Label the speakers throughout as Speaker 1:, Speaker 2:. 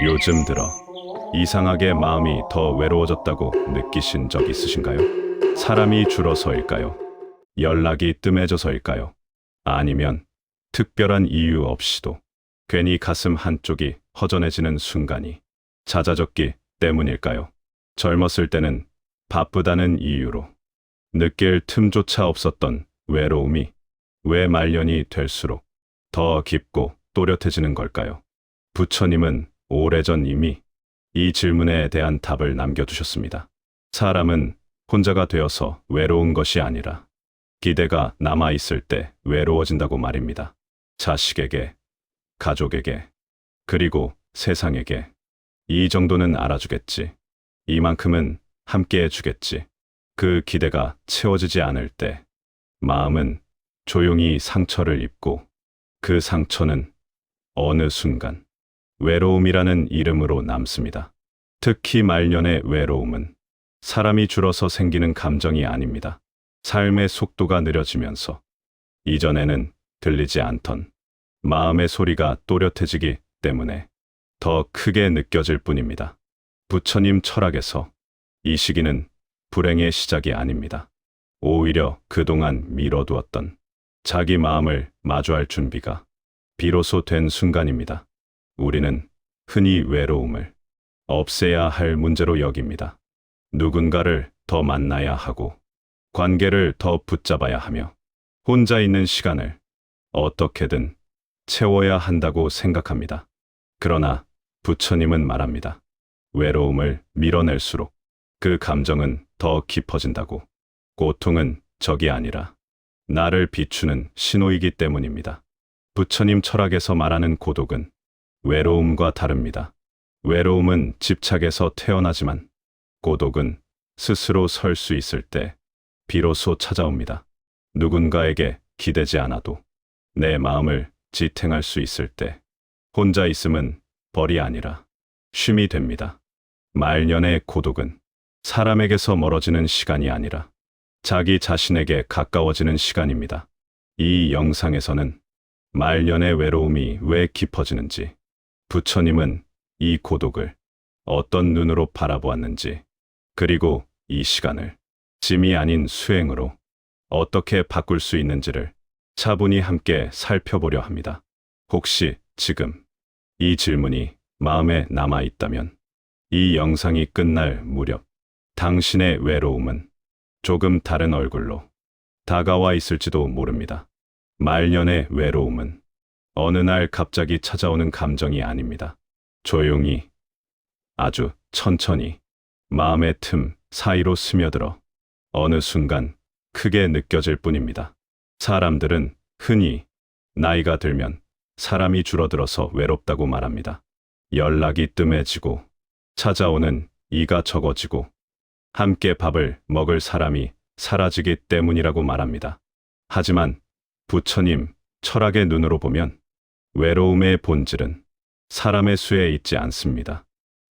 Speaker 1: 요즘 들어 이상하게 마음이 더 외로워졌다고 느끼신 적 있으신가요? 사람이 줄어서일까요? 연락이 뜸해져서일까요? 아니면 특별한 이유 없이도 괜히 가슴 한쪽이 허전해지는 순간이 잦아졌기 때문일까요? 젊었을 때는 바쁘다는 이유로 느낄 틈조차 없었던 외로움이 왜 말년이 될수록 더 깊고 또렷해지는 걸까요? 부처님은 오래전 이미 이 질문에 대한 답을 남겨두셨습니다. 사람은 혼자가 되어서 외로운 것이 아니라 기대가 남아있을 때 외로워진다고 말입니다. 자식에게, 가족에게, 그리고 세상에게 이 정도는 알아주겠지. 이만큼은 함께 해주겠지. 그 기대가 채워지지 않을 때 마음은 조용히 상처를 입고 그 상처는 어느 순간 외로움이라는 이름으로 남습니다. 특히 말년의 외로움은 사람이 줄어서 생기는 감정이 아닙니다. 삶의 속도가 느려지면서 이전에는 들리지 않던 마음의 소리가 또렷해지기 때문에 더 크게 느껴질 뿐입니다. 부처님 철학에서 이 시기는 불행의 시작이 아닙니다. 오히려 그동안 미뤄두었던 자기 마음을 마주할 준비가 비로소 된 순간입니다. 우리는 흔히 외로움을 없애야 할 문제로 여깁니다. 누군가를 더 만나야 하고 관계를 더 붙잡아야 하며 혼자 있는 시간을 어떻게든 채워야 한다고 생각합니다. 그러나 부처님은 말합니다. 외로움을 밀어낼수록 그 감정은 더 깊어진다고. 고통은 적이 아니라 나를 비추는 신호이기 때문입니다. 부처님 철학에서 말하는 고독은 외로움과 다릅니다. 외로움은 집착에서 태어나지만 고독은 스스로 설 수 있을 때 비로소 찾아옵니다. 누군가에게 기대지 않아도 내 마음을 지탱할 수 있을 때 혼자 있음은 벌이 아니라 쉼이 됩니다. 말년의 고독은 사람에게서 멀어지는 시간이 아니라 자기 자신에게 가까워지는 시간입니다. 이 영상에서는 말년의 외로움이 왜 깊어지는지, 부처님은 이 고독을 어떤 눈으로 바라보았는지, 그리고 이 시간을 짐이 아닌 수행으로 어떻게 바꿀 수 있는지를 차분히 함께 살펴보려 합니다. 혹시 지금 이 질문이 마음에 남아 있다면 이 영상이 끝날 무렵 당신의 외로움은 조금 다른 얼굴로 다가와 있을지도 모릅니다. 말년의 외로움은 어느 날 갑자기 찾아오는 감정이 아닙니다. 조용히, 아주 천천히 마음의 틈 사이로 스며들어 어느 순간 크게 느껴질 뿐입니다. 사람들은 흔히 나이가 들면 사람이 줄어들어서 외롭다고 말합니다. 연락이 뜸해지고 찾아오는 이가 적어지고 함께 밥을 먹을 사람이 사라지기 때문이라고 말합니다. 하지만 부처님 철학의 눈으로 보면 외로움의 본질은 사람의 수에 있지 않습니다.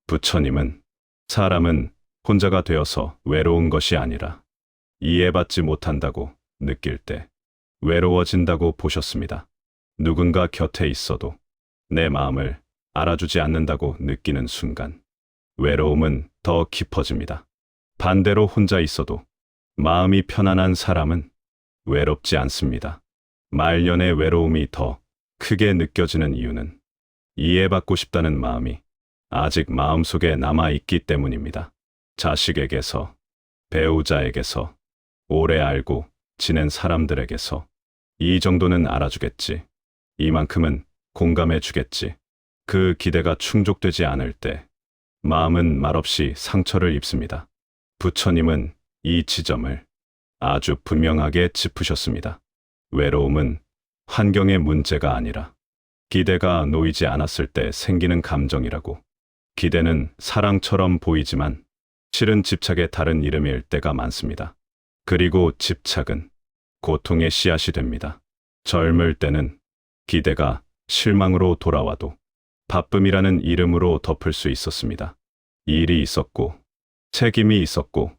Speaker 1: 부처님은 사람은 혼자가 되어서 외로운 것이 아니라 이해받지 못한다고 느낄 때 외로워진다고 보셨습니다. 누군가 곁에 있어도 내 마음을 알아주지 않는다고 느끼는 순간 외로움은 더 깊어집니다. 반대로 혼자 있어도 마음이 편안한 사람은 외롭지 않습니다. 말년의 외로움이 더 크게 느껴지는 이유는 이해받고 싶다는 마음이 아직 마음속에 남아있기 때문입니다. 자식에게서, 배우자에게서, 오래 알고 지낸 사람들에게서 이 정도는 알아주겠지. 이만큼은 공감해 주겠지. 그 기대가 충족되지 않을 때 마음은 말없이 상처를 입습니다. 부처님은 이 지점을 아주 분명하게 짚으셨습니다. 외로움은 환경의 문제가 아니라 기대가 놓이지 않았을 때 생기는 감정이라고. 기대는 사랑처럼 보이지만 실은 집착의 다른 이름일 때가 많습니다. 그리고 집착은 고통의 씨앗이 됩니다. 젊을 때는 기대가 실망으로 돌아와도 바쁨이라는 이름으로 덮을 수 있었습니다. 일이 있었고 책임이 있었고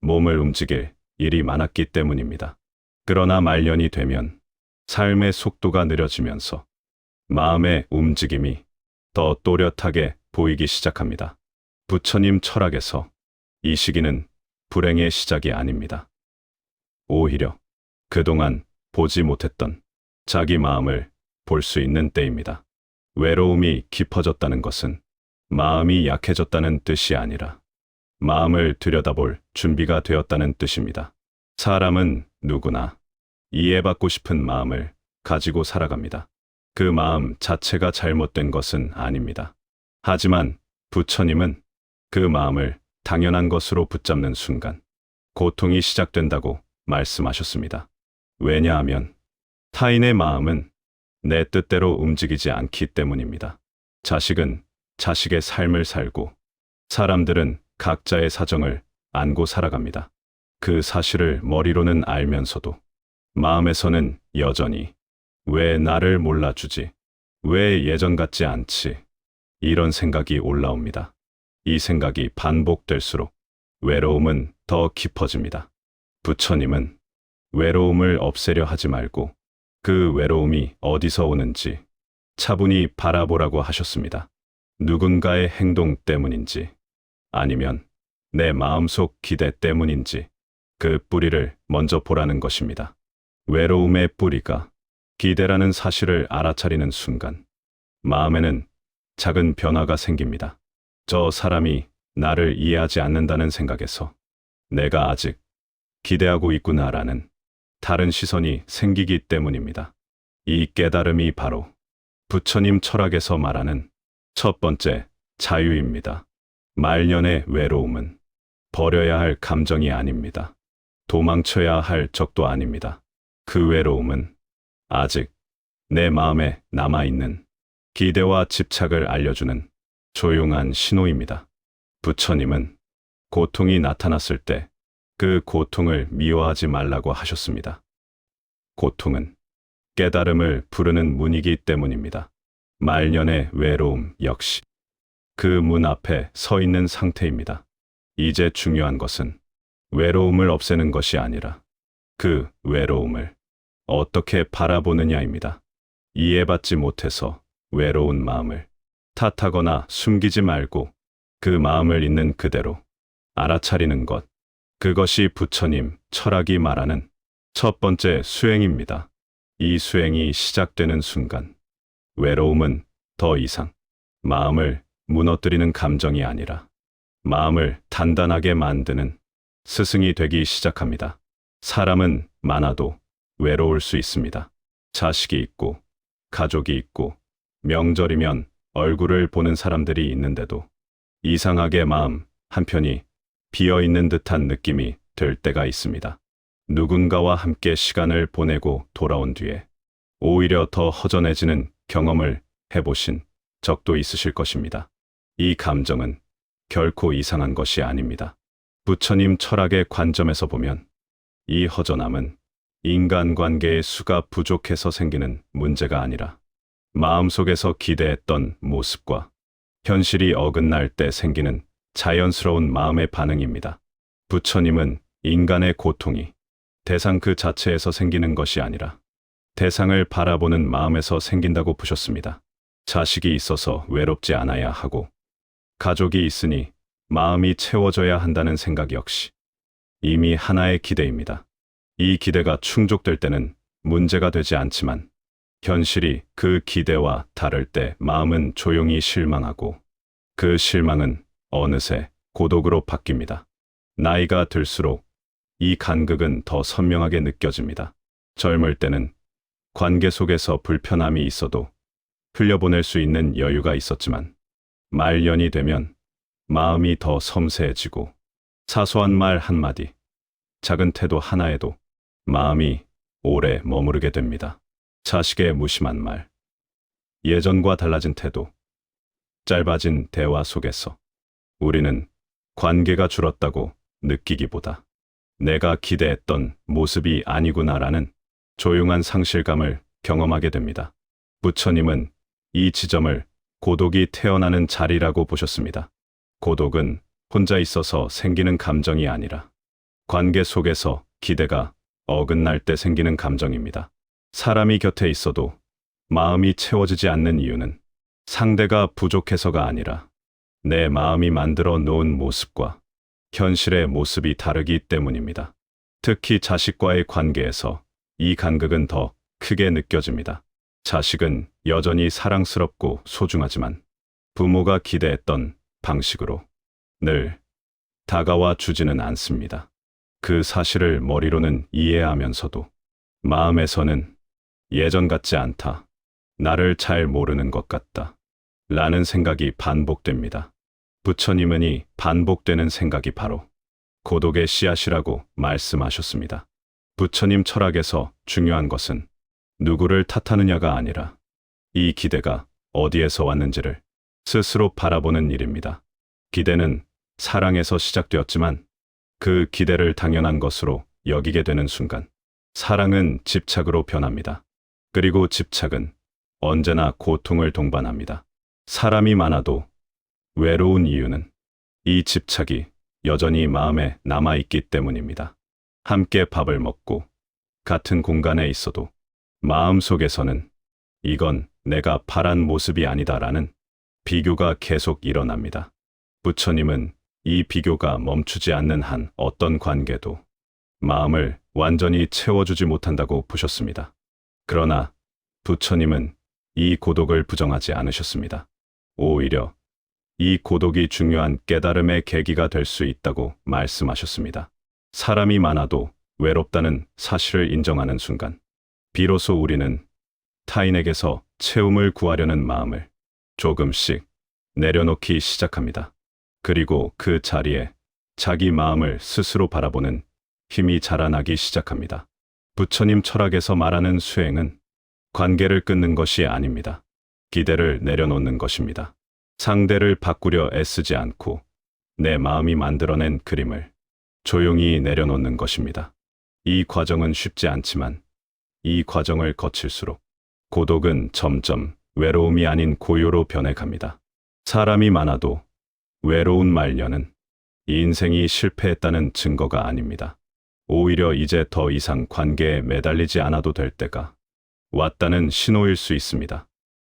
Speaker 1: 몸을 움직일 일이 많았기 때문입니다. 그러나 말년이 되면 삶의 속도가 느려지면서 마음의 움직임이 더 또렷하게 보이기 시작합니다. 부처님 철학에서 이 시기는 불행의 시작이 아닙니다. 오히려 그동안 보지 못했던 자기 마음을 볼 수 있는 때입니다. 외로움이 깊어졌다는 것은 마음이 약해졌다는 뜻이 아니라 마음을 들여다볼 준비가 되었다는 뜻입니다. 사람은 누구나 이해받고 싶은 마음을 가지고 살아갑니다. 그 마음 자체가 잘못된 것은 아닙니다. 하지만 부처님은 그 마음을 당연한 것으로 붙잡는 순간 고통이 시작된다고 말씀하셨습니다. 왜냐하면 타인의 마음은 내 뜻대로 움직이지 않기 때문입니다. 자식은 자식의 삶을 살고 사람들은 각자의 사정을 안고 살아갑니다. 그 사실을 머리로는 알면서도 마음에서는 여전히 왜 나를 몰라주지? 왜 예전 같지 않지? 이런 생각이 올라옵니다. 이 생각이 반복될수록 외로움은 더 깊어집니다. 부처님은 외로움을 없애려 하지 말고 그 외로움이 어디서 오는지 차분히 바라보라고 하셨습니다. 누군가의 행동 때문인지 아니면 내 마음속 기대 때문인지 그 뿌리를 먼저 보라는 것입니다. 외로움의 뿌리가 기대라는 사실을 알아차리는 순간 마음에는 작은 변화가 생깁니다. 저 사람이 나를 이해하지 않는다는 생각에서 내가 아직 기대하고 있구나라는 다른 시선이 생기기 때문입니다. 이 깨달음이 바로 부처님 철학에서 말하는 첫 번째 자유입니다. 말년의 외로움은 버려야 할 감정이 아닙니다. 도망쳐야 할 적도 아닙니다. 그 외로움은 아직 내 마음에 남아있는 기대와 집착을 알려주는 조용한 신호입니다. 부처님은 고통이 나타났을 때 그 고통을 미워하지 말라고 하셨습니다. 고통은 깨달음을 부르는 문이기 때문입니다. 말년의 외로움 역시 그 문 앞에 서 있는 상태입니다. 이제 중요한 것은 외로움을 없애는 것이 아니라 그 외로움을 어떻게 바라보느냐입니다. 이해받지 못해서 외로운 마음을 탓하거나 숨기지 말고 그 마음을 있는 그대로 알아차리는 것. 그것이 부처님 철학이 말하는 첫 번째 수행입니다. 이 수행이 시작되는 순간 외로움은 더 이상 마음을 무너뜨리는 감정이 아니라 마음을 단단하게 만드는 스승이 되기 시작합니다. 사람은 많아도 외로울 수 있습니다. 자식이 있고 가족이 있고 명절이면 얼굴을 보는 사람들이 있는데도 이상하게 마음 한편이 비어있는 듯한 느낌이 들 때가 있습니다. 누군가와 함께 시간을 보내고 돌아온 뒤에 오히려 더 허전해지는 경험을 해보신 적도 있으실 것입니다. 이 감정은 결코 이상한 것이 아닙니다. 부처님 철학의 관점에서 보면 이 허전함은 인간관계의 수가 부족해서 생기는 문제가 아니라 마음속에서 기대했던 모습과 현실이 어긋날 때 생기는 자연스러운 마음의 반응입니다. 부처님은 인간의 고통이 대상 그 자체에서 생기는 것이 아니라 대상을 바라보는 마음에서 생긴다고 보셨습니다. 자식이 있어서 외롭지 않아야 하고 가족이 있으니 마음이 채워져야 한다는 생각 역시 이미 하나의 기대입니다. 이 기대가 충족될 때는 문제가 되지 않지만 현실이 그 기대와 다를 때 마음은 조용히 실망하고 그 실망은 어느새 고독으로 바뀝니다. 나이가 들수록 이 간극은 더 선명하게 느껴집니다. 젊을 때는 관계 속에서 불편함이 있어도 흘려보낼 수 있는 여유가 있었지만 말년이 되면 마음이 더 섬세해지고 사소한 말 한마디, 작은 태도 하나에도 마음이 오래 머무르게 됩니다. 자식의 무심한 말, 예전과 달라진 태도, 짧아진 대화 속에서 우리는 관계가 줄었다고 느끼기보다 내가 기대했던 모습이 아니구나라는 조용한 상실감을 경험하게 됩니다. 부처님은 이 지점을 고독이 태어나는 자리라고 보셨습니다. 고독은 혼자 있어서 생기는 감정이 아니라 관계 속에서 기대가 어긋날 때 생기는 감정입니다. 사람이 곁에 있어도 마음이 채워지지 않는 이유는 상대가 부족해서가 아니라 내 마음이 만들어 놓은 모습과 현실의 모습이 다르기 때문입니다. 특히 자식과의 관계에서 이 간극은 더 크게 느껴집니다. 자식은 여전히 사랑스럽고 소중하지만 부모가 기대했던 방식으로 늘 다가와 주지는 않습니다. 그 사실을 머리로는 이해하면서도 마음에서는 예전 같지 않다. 나를 잘 모르는 것 같다. 라는 생각이 반복됩니다. 부처님은 이 반복되는 생각이 바로 고독의 씨앗이라고 말씀하셨습니다. 부처님 철학에서 중요한 것은 누구를 탓하느냐가 아니라 이 기대가 어디에서 왔는지를 스스로 바라보는 일입니다. 기대는 사랑에서 시작되었지만 그 기대를 당연한 것으로 여기게 되는 순간 사랑은 집착으로 변합니다. 그리고 집착은 언제나 고통을 동반합니다. 사람이 많아도 외로운 이유는 이 집착이 여전히 마음에 남아있기 때문입니다. 함께 밥을 먹고 같은 공간에 있어도 마음속에서는 이건 내가 바란 모습이 아니다라는 비교가 계속 일어납니다. 부처님은 이 비교가 멈추지 않는 한 어떤 관계도 마음을 완전히 채워주지 못한다고 보셨습니다. 그러나 부처님은 이 고독을 부정하지 않으셨습니다. 오히려 이 고독이 중요한 깨달음의 계기가 될 수 있다고 말씀하셨습니다. 사람이 많아도 외롭다는 사실을 인정하는 순간, 비로소 우리는 타인에게서 채움을 구하려는 마음을 조금씩 내려놓기 시작합니다. 그리고 그 자리에 자기 마음을 스스로 바라보는 힘이 자라나기 시작합니다. 부처님 철학에서 말하는 수행은 관계를 끊는 것이 아닙니다. 기대를 내려놓는 것입니다. 상대를 바꾸려 애쓰지 않고 내 마음이 만들어낸 그림을 조용히 내려놓는 것입니다. 이 과정은 쉽지 않지만 이 과정을 거칠수록 고독은 점점 외로움이 아닌 고요로 변해갑니다. 사람이 많아도 외로운 말년은 이 인생이 실패했다는 증거가 아닙니다. 오히려 이제 더 이상 관계에 매달리지 않아도 될 때가 왔다는 신호일 수 있습니다.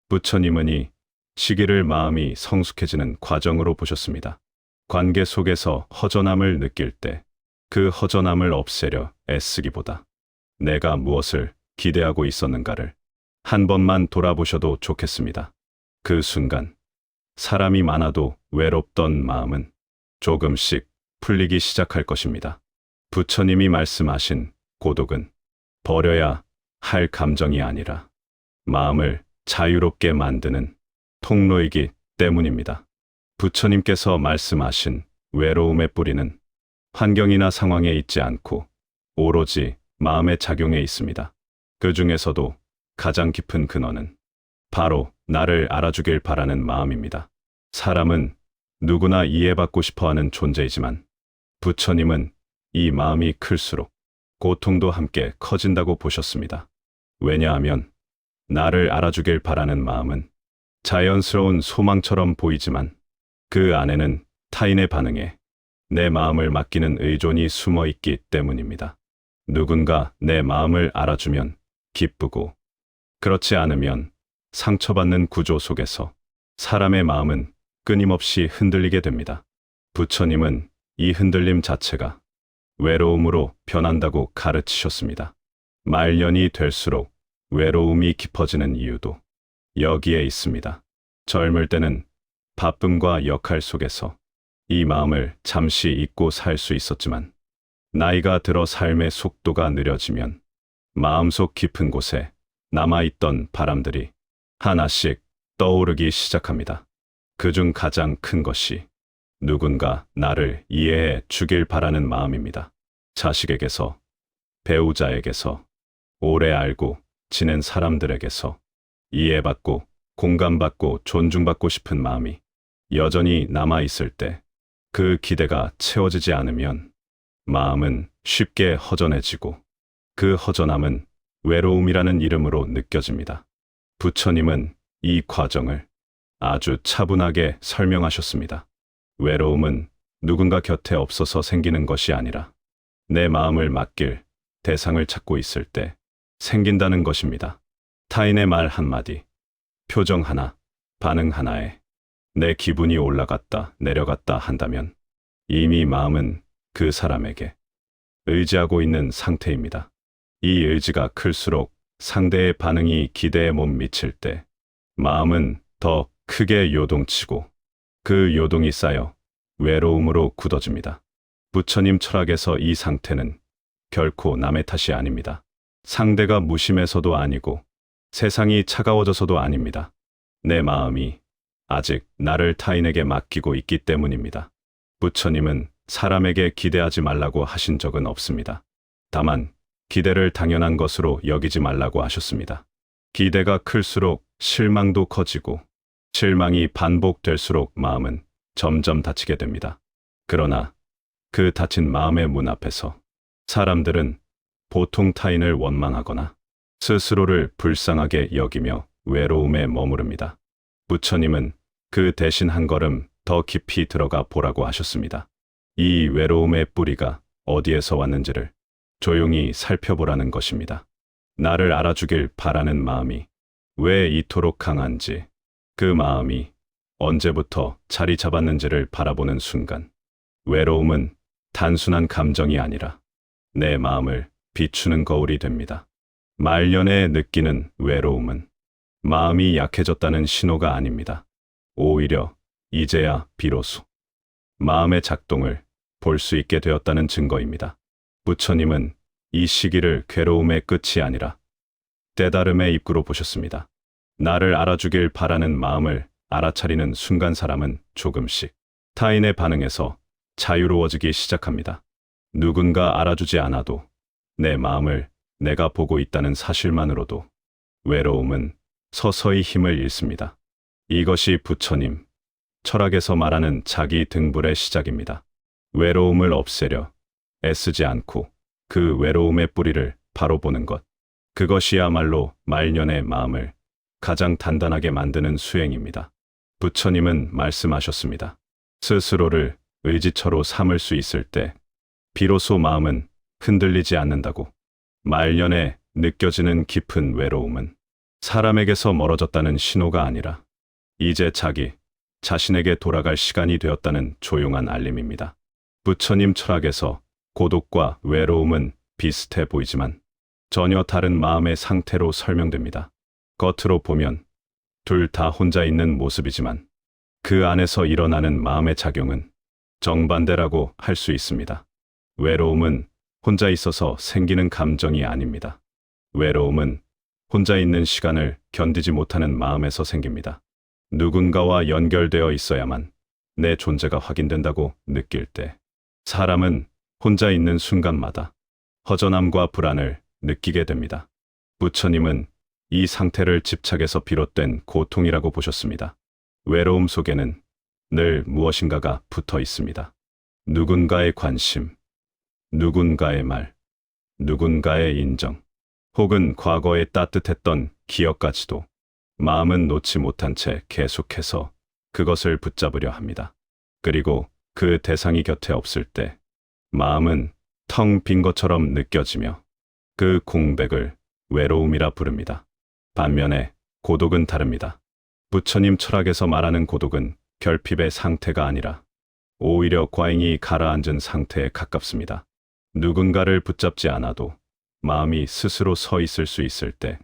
Speaker 1: 부처님은 이 시기를 마음이 성숙해지는 과정으로 보셨습니다. 관계 속에서 허전함을 느낄 때 그 허전함을 없애려 애쓰기보다 내가 무엇을 기대하고 있었는가를 한 번만 돌아보셔도 좋겠습니다. 그 순간 사람이 많아도 외롭던 마음은 조금씩 풀리기 시작할 것입니다. 부처님이 말씀하신 고독은 버려야 할 감정이 아니라 마음을 자유롭게 만드는 통로이기 때문입니다. 부처님께서 말씀하신 외로움의 뿌리는 환경이나 상황에 있지 않고 오로지 마음의 작용에 있습니다. 그 중에서도 가장 깊은 근원은 바로 나를 알아주길 바라는 마음입니다. 사람은 누구나 이해받고 싶어하는 존재이지만 부처님은 이 마음이 클수록 고통도 함께 커진다고 보셨습니다. 왜냐하면 나를 알아주길 바라는 마음은 자연스러운 소망처럼 보이지만 그 안에는 타인의 반응에 내 마음을 맡기는 의존이 숨어 있기 때문입니다. 누군가 내 마음을 알아주면 기쁘고 그렇지 않으면 상처받는 구조 속에서 사람의 마음은 끊임없이 흔들리게 됩니다. 부처님은 이 흔들림 자체가 외로움으로 변한다고 가르치셨습니다. 말년이 될수록 외로움이 깊어지는 이유도 여기에 있습니다. 젊을 때는 바쁨과 역할 속에서 이 마음을 잠시 잊고 살 수 있었지만 나이가 들어 삶의 속도가 느려지면 마음속 깊은 곳에 남아있던 바람들이 하나씩 떠오르기 시작합니다. 그중 가장 큰 것이 누군가 나를 이해해 주길 바라는 마음입니다. 자식에게서, 배우자에게서, 오래 알고 지낸 사람들에게서 이해받고 공감받고 존중받고 싶은 마음이 여전히 남아있을 때 그 기대가 채워지지 않으면 마음은 쉽게 허전해지고 그 허전함은 외로움이라는 이름으로 느껴집니다. 부처님은 이 과정을 아주 차분하게 설명하셨습니다. 외로움은 누군가 곁에 없어서 생기는 것이 아니라 내 마음을 맡길 대상을 찾고 있을 때 생긴다는 것입니다. 타인의 말 한마디, 표정 하나, 반응 하나에 내 기분이 올라갔다 내려갔다 한다면 이미 마음은 그 사람에게 의지하고 있는 상태입니다. 이 의지가 클수록 상대의 반응이 기대에 못 미칠 때 마음은 더 크게 요동치고 그 요동이 쌓여 외로움으로 굳어집니다. 부처님 철학에서 이 상태는 결코 남의 탓이 아닙니다. 상대가 무심해서도 아니고 세상이 차가워져서도 아닙니다. 내 마음이 아직 나를 타인에게 맡기고 있기 때문입니다. 부처님은 사람에게 기대하지 말라고 하신 적은 없습니다. 다만 기대를 당연한 것으로 여기지 말라고 하셨습니다. 기대가 클수록 실망도 커지고 실망이 반복될수록 마음은 점점 다치게 됩니다. 그러나 그 다친 마음의 문 앞에서 사람들은 보통 타인을 원망하거나 스스로를 불쌍하게 여기며 외로움에 머무릅니다. 부처님은 그 대신 한 걸음 더 깊이 들어가 보라고 하셨습니다. 이 외로움의 뿌리가 어디에서 왔는지를 조용히 살펴보라는 것입니다. 나를 알아주길 바라는 마음이 왜 이토록 강한지, 그 마음이 언제부터 자리 잡았는지를 바라보는 순간, 외로움은 단순한 감정이 아니라 내 마음을 비추는 거울이 됩니다. 말년에 느끼는 외로움은 마음이 약해졌다는 신호가 아닙니다. 오히려 이제야 비로소 마음의 작동을 볼 수 있게 되었다는 증거입니다. 부처님은 이 시기를 괴로움의 끝이 아니라 깨달음의 입구로 보셨습니다. 나를 알아주길 바라는 마음을 알아차리는 순간 사람은 조금씩 타인의 반응에서 자유로워지기 시작합니다. 누군가 알아주지 않아도 내 마음을 내가 보고 있다는 사실만으로도 외로움은 서서히 힘을 잃습니다. 이것이 부처님 철학에서 말하는 자기 등불의 시작입니다. 외로움을 없애려 애쓰지 않고 그 외로움의 뿌리를 바로 보는 것. 그것이야말로 말년의 마음을 가장 단단하게 만드는 수행입니다. 부처님은 말씀하셨습니다. 스스로를 의지처로 삼을 수 있을 때 비로소 마음은 흔들리지 않는다고. 말년에 느껴지는 깊은 외로움은 사람에게서 멀어졌다는 신호가 아니라 이제 자기 자신에게 돌아갈 시간이 되었다는 조용한 알림입니다. 부처님 철학에서 고독과 외로움은 비슷해 보이지만 전혀 다른 마음의 상태로 설명됩니다. 겉으로 보면 둘 다 혼자 있는 모습이지만 그 안에서 일어나는 마음의 작용은 정반대라고 할 수 있습니다. 외로움은 혼자 있어서 생기는 감정이 아닙니다. 외로움은 혼자 있는 시간을 견디지 못하는 마음에서 생깁니다. 누군가와 연결되어 있어야만 내 존재가 확인된다고 느낄 때 사람은 혼자 있는 순간마다 허전함과 불안을 느끼게 됩니다. 부처님은 이 상태를 집착에서 비롯된 고통이라고 보셨습니다. 외로움 속에는 늘 무엇인가가 붙어 있습니다. 누군가의 관심, 누군가의 말, 누군가의 인정, 혹은 과거에 따뜻했던 기억까지도 마음은 놓지 못한 채 계속해서 그것을 붙잡으려 합니다. 그리고 그 대상이 곁에 없을 때 마음은 텅 빈 것처럼 느껴지며 그 공백을 외로움이라 부릅니다. 반면에 고독은 다릅니다. 부처님 철학에서 말하는 고독은 결핍의 상태가 아니라 오히려 과잉이 가라앉은 상태에 가깝습니다. 누군가를 붙잡지 않아도 마음이 스스로 서 있을 수 있을 때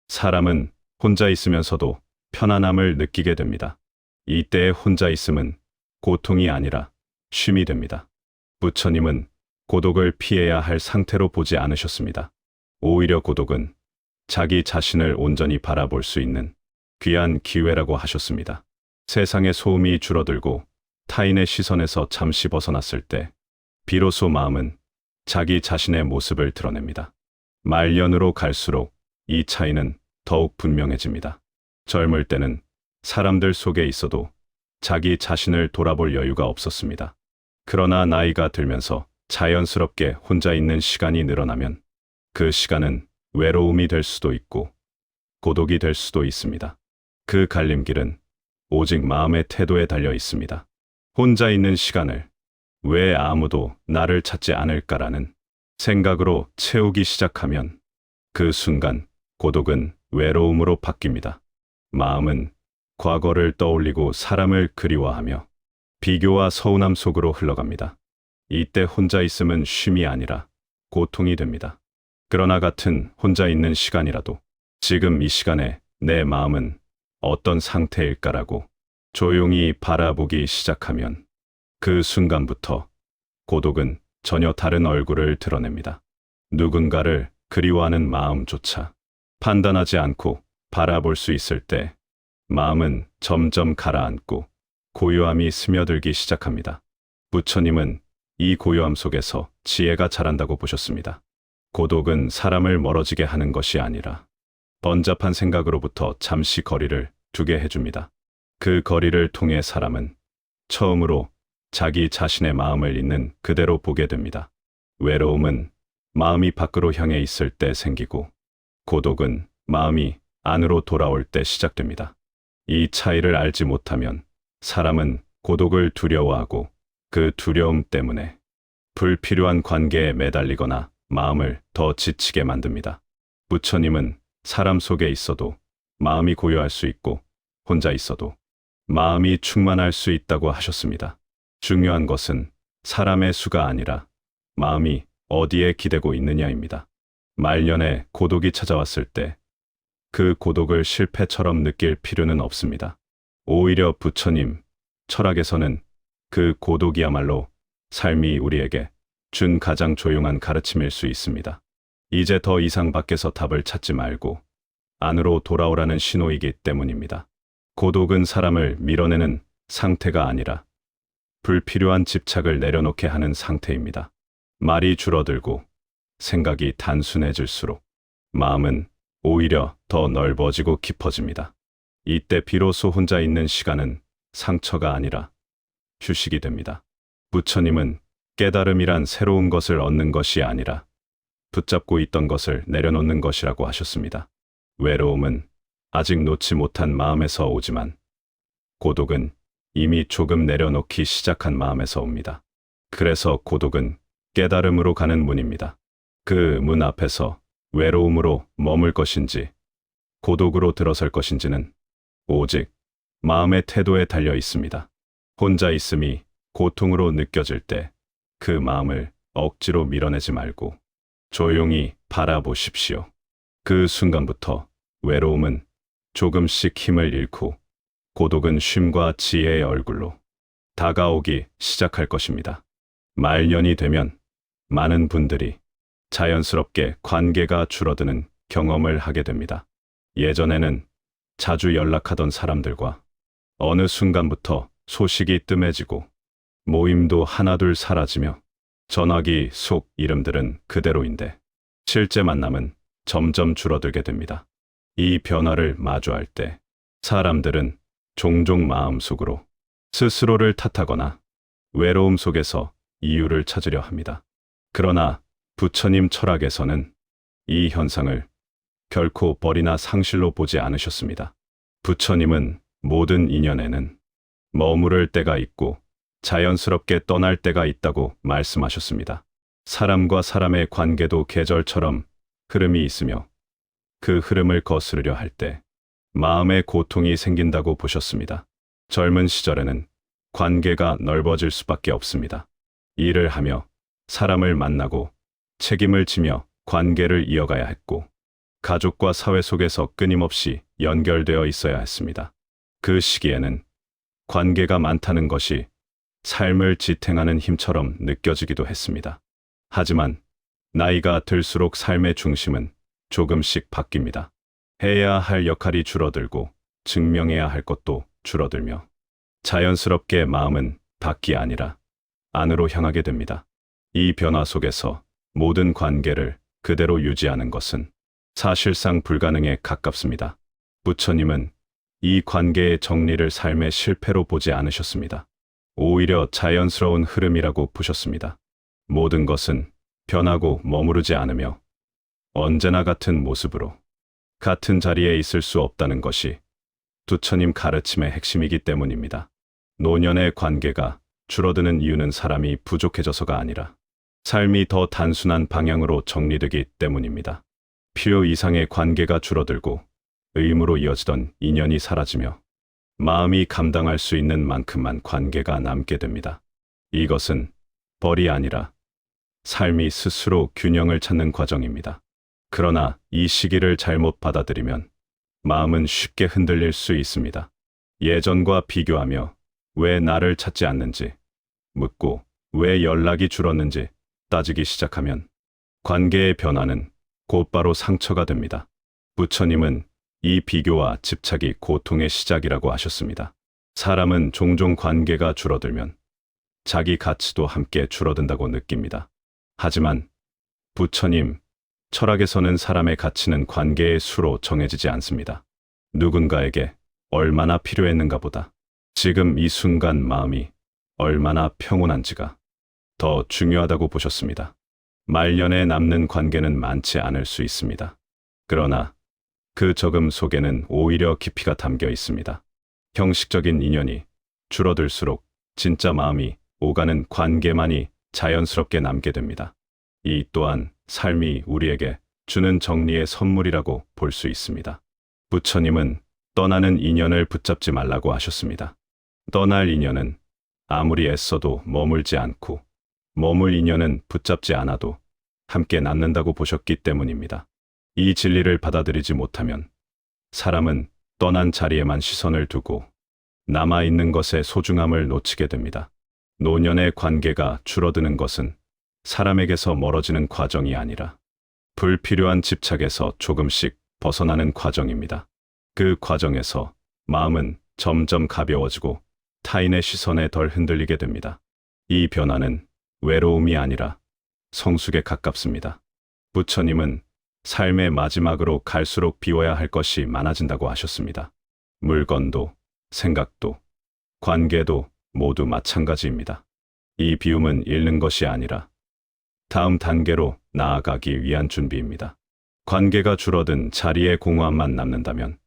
Speaker 1: 사람은 혼자 있으면서도 편안함을 느끼게 됩니다. 이때의 혼자 있음은 고통이 아니라 쉼이 됩니다. 부처님은 고독을 피해야 할 상태로 보지 않으셨습니다. 오히려 고독은 자기 자신을 온전히 바라볼 수 있는 귀한 기회라고 하셨습니다. 세상의 소음이 줄어들고 타인의 시선에서 잠시 벗어났을 때 비로소 마음은 자기 자신의 모습을 드러냅니다. 말년으로 갈수록 이 차이는 더욱 분명해집니다. 젊을 때는 사람들 속에 있어도 자기 자신을 돌아볼 여유가 없었습니다. 그러나 나이가 들면서 자연스럽게 혼자 있는 시간이 늘어나면 그 시간은 외로움이 될 수도 있고 고독이 될 수도 있습니다. 그 갈림길은 오직 마음의 태도에 달려 있습니다. 혼자 있는 시간을 왜 아무도 나를 찾지 않을까라는 생각으로 채우기 시작하면 그 순간 고독은 외로움으로 바뀝니다. 마음은 과거를 떠올리고 사람을 그리워하며 비교와 서운함 속으로 흘러갑니다. 이때 혼자 있음은 쉼이 아니라 고통이 됩니다. 그러나 같은 혼자 있는 시간이라도 지금 이 시간에 내 마음은 어떤 상태일까라고 조용히 바라보기 시작하면 그 순간부터 고독은 전혀 다른 얼굴을 드러냅니다. 누군가를 그리워하는 마음조차 판단하지 않고 바라볼 수 있을 때 마음은 점점 가라앉고 고요함이 스며들기 시작합니다. 부처님은 이 고요함 속에서 지혜가 자란다고 보셨습니다. 고독은 사람을 멀어지게 하는 것이 아니라 번잡한 생각으로부터 잠시 거리를 두게 해줍니다. 그 거리를 통해 사람은 처음으로 자기 자신의 마음을 있는 그대로 보게 됩니다. 외로움은 마음이 밖으로 향해 있을 때 생기고 고독은 마음이 안으로 돌아올 때 시작됩니다. 이 차이를 알지 못하면 사람은 고독을 두려워하고 그 두려움 때문에 불필요한 관계에 매달리거나 마음을 더 지치게 만듭니다. 부처님은 사람 속에 있어도 마음이 고요할 수 있고 혼자 있어도 마음이 충만할 수 있다고 하셨습니다. 중요한 것은 사람의 수가 아니라 마음이 어디에 기대고 있느냐입니다. 말년에 고독이 찾아왔을 때 그 고독을 실패처럼 느낄 필요는 없습니다. 오히려 부처님 철학에서는 그 고독이야말로 삶이 우리에게 준 가장 조용한 가르침일 수 있습니다. 이제 더 이상 밖에서 답을 찾지 말고 안으로 돌아오라는 신호이기 때문입니다. 고독은 사람을 밀어내는 상태가 아니라 불필요한 집착을 내려놓게 하는 상태입니다. 말이 줄어들고 생각이 단순해질수록 마음은 오히려 더 넓어지고 깊어집니다. 이때 비로소 혼자 있는 시간은 상처가 아니라 휴식이 됩니다. 부처님은 깨달음이란 새로운 것을 얻는 것이 아니라 붙잡고 있던 것을 내려놓는 것이라고 하셨습니다. 외로움은 아직 놓지 못한 마음에서 오지만 고독은 이미 조금 내려놓기 시작한 마음에서 옵니다. 그래서 고독은 깨달음으로 가는 문입니다. 그 문 앞에서 외로움으로 머물 것인지 고독으로 들어설 것인지는 오직 마음의 태도에 달려 있습니다. 혼자 있음이 고통으로 느껴질 때 그 마음을 억지로 밀어내지 말고 조용히 바라보십시오. 그 순간부터 외로움은 조금씩 힘을 잃고 고독은 쉼과 지혜의 얼굴로 다가오기 시작할 것입니다. 말년이 되면 많은 분들이 자연스럽게 관계가 줄어드는 경험을 하게 됩니다. 예전에는 자주 연락하던 사람들과 어느 순간부터 소식이 뜸해지고 모임도 하나둘 사라지며 전화기 속 이름들은 그대로인데 실제 만남은 점점 줄어들게 됩니다. 이 변화를 마주할 때 사람들은 종종 마음속으로 스스로를 탓하거나 외로움 속에서 이유를 찾으려 합니다. 그러나 부처님 철학에서는 이 현상을 결코 벌이나 상실로 보지 않으셨습니다. 부처님은 모든 인연에는 머무를 때가 있고 자연스럽게 떠날 때가 있다고 말씀하셨습니다. 사람과 사람의 관계도 계절처럼 흐름이 있으며 그 흐름을 거스르려 할 때 마음의 고통이 생긴다고 보셨습니다. 젊은 시절에는 관계가 넓어질 수밖에 없습니다. 일을 하며 사람을 만나고 책임을 지며 관계를 이어가야 했고 가족과 사회 속에서 끊임없이 연결되어 있어야 했습니다. 그 시기에는 관계가 많다는 것이 삶을 지탱하는 힘처럼 느껴지기도 했습니다. 하지만 나이가 들수록 삶의 중심은 조금씩 바뀝니다. 해야 할 역할이 줄어들고 증명해야 할 것도 줄어들며 자연스럽게 마음은 밖이 아니라 안으로 향하게 됩니다. 이 변화 속에서 모든 관계를 그대로 유지하는 것은 사실상 불가능에 가깝습니다. 부처님은 이 관계의 정리를 삶의 실패로 보지 않으셨습니다. 오히려 자연스러운 흐름이라고 보셨습니다. 모든 것은 변하고 머무르지 않으며 언제나 같은 모습으로 같은 자리에 있을 수 없다는 것이 부처님 가르침의 핵심이기 때문입니다. 노년의 관계가 줄어드는 이유는 사람이 부족해져서가 아니라 삶이 더 단순한 방향으로 정리되기 때문입니다. 필요 이상의 관계가 줄어들고 의무로 이어지던 인연이 사라지며 마음이 감당할 수 있는 만큼만 관계가 남게 됩니다. 이것은 벌이 아니라 삶이 스스로 균형을 찾는 과정입니다. 그러나 이 시기를 잘못 받아들이면 마음은 쉽게 흔들릴 수 있습니다. 예전과 비교하며 왜 나를 찾지 않는지 묻고 왜 연락이 줄었는지 따지기 시작하면 관계의 변화는 곧바로 상처가 됩니다. 부처님은 이 비교와 집착이 고통의 시작이라고 하셨습니다. 사람은 종종 관계가 줄어들면 자기 가치도 함께 줄어든다고 느낍니다. 하지만 부처님 철학에서는 사람의 가치는 관계의 수로 정해지지 않습니다. 누군가에게 얼마나 필요했는가 보다 지금 이 순간 마음이 얼마나 평온한지가 더 중요하다고 보셨습니다. 말년에 남는 관계는 많지 않을 수 있습니다. 그러나 그 적음 속에는 오히려 깊이가 담겨 있습니다. 형식적인 인연이 줄어들수록 진짜 마음이 오가는 관계만이 자연스럽게 남게 됩니다. 이 또한 삶이 우리에게 주는 정리의 선물이라고 볼 수 있습니다. 부처님은 떠나는 인연을 붙잡지 말라고 하셨습니다. 떠날 인연은 아무리 애써도 머물지 않고 머물 인연은 붙잡지 않아도 함께 남는다고 보셨기 때문입니다. 이 진리를 받아들이지 못하면 사람은 떠난 자리에만 시선을 두고 남아있는 것의 소중함을 놓치게 됩니다. 노년의 관계가 줄어드는 것은 사람에게서 멀어지는 과정이 아니라 불필요한 집착에서 조금씩 벗어나는 과정입니다. 그 과정에서 마음은 점점 가벼워지고 타인의 시선에 덜 흔들리게 됩니다. 이 변화는 외로움이 아니라 성숙에 가깝습니다. 부처님은 삶의 마지막으로 갈수록 비워야 할 것이 많아진다고 하셨습니다. 물건도, 생각도, 관계도 모두 마찬가지입니다. 이 비움은 잃는 것이 아니라 다음 단계로 나아가기 위한 준비입니다. 관계가 줄어든 자리에 공허함만 남는다면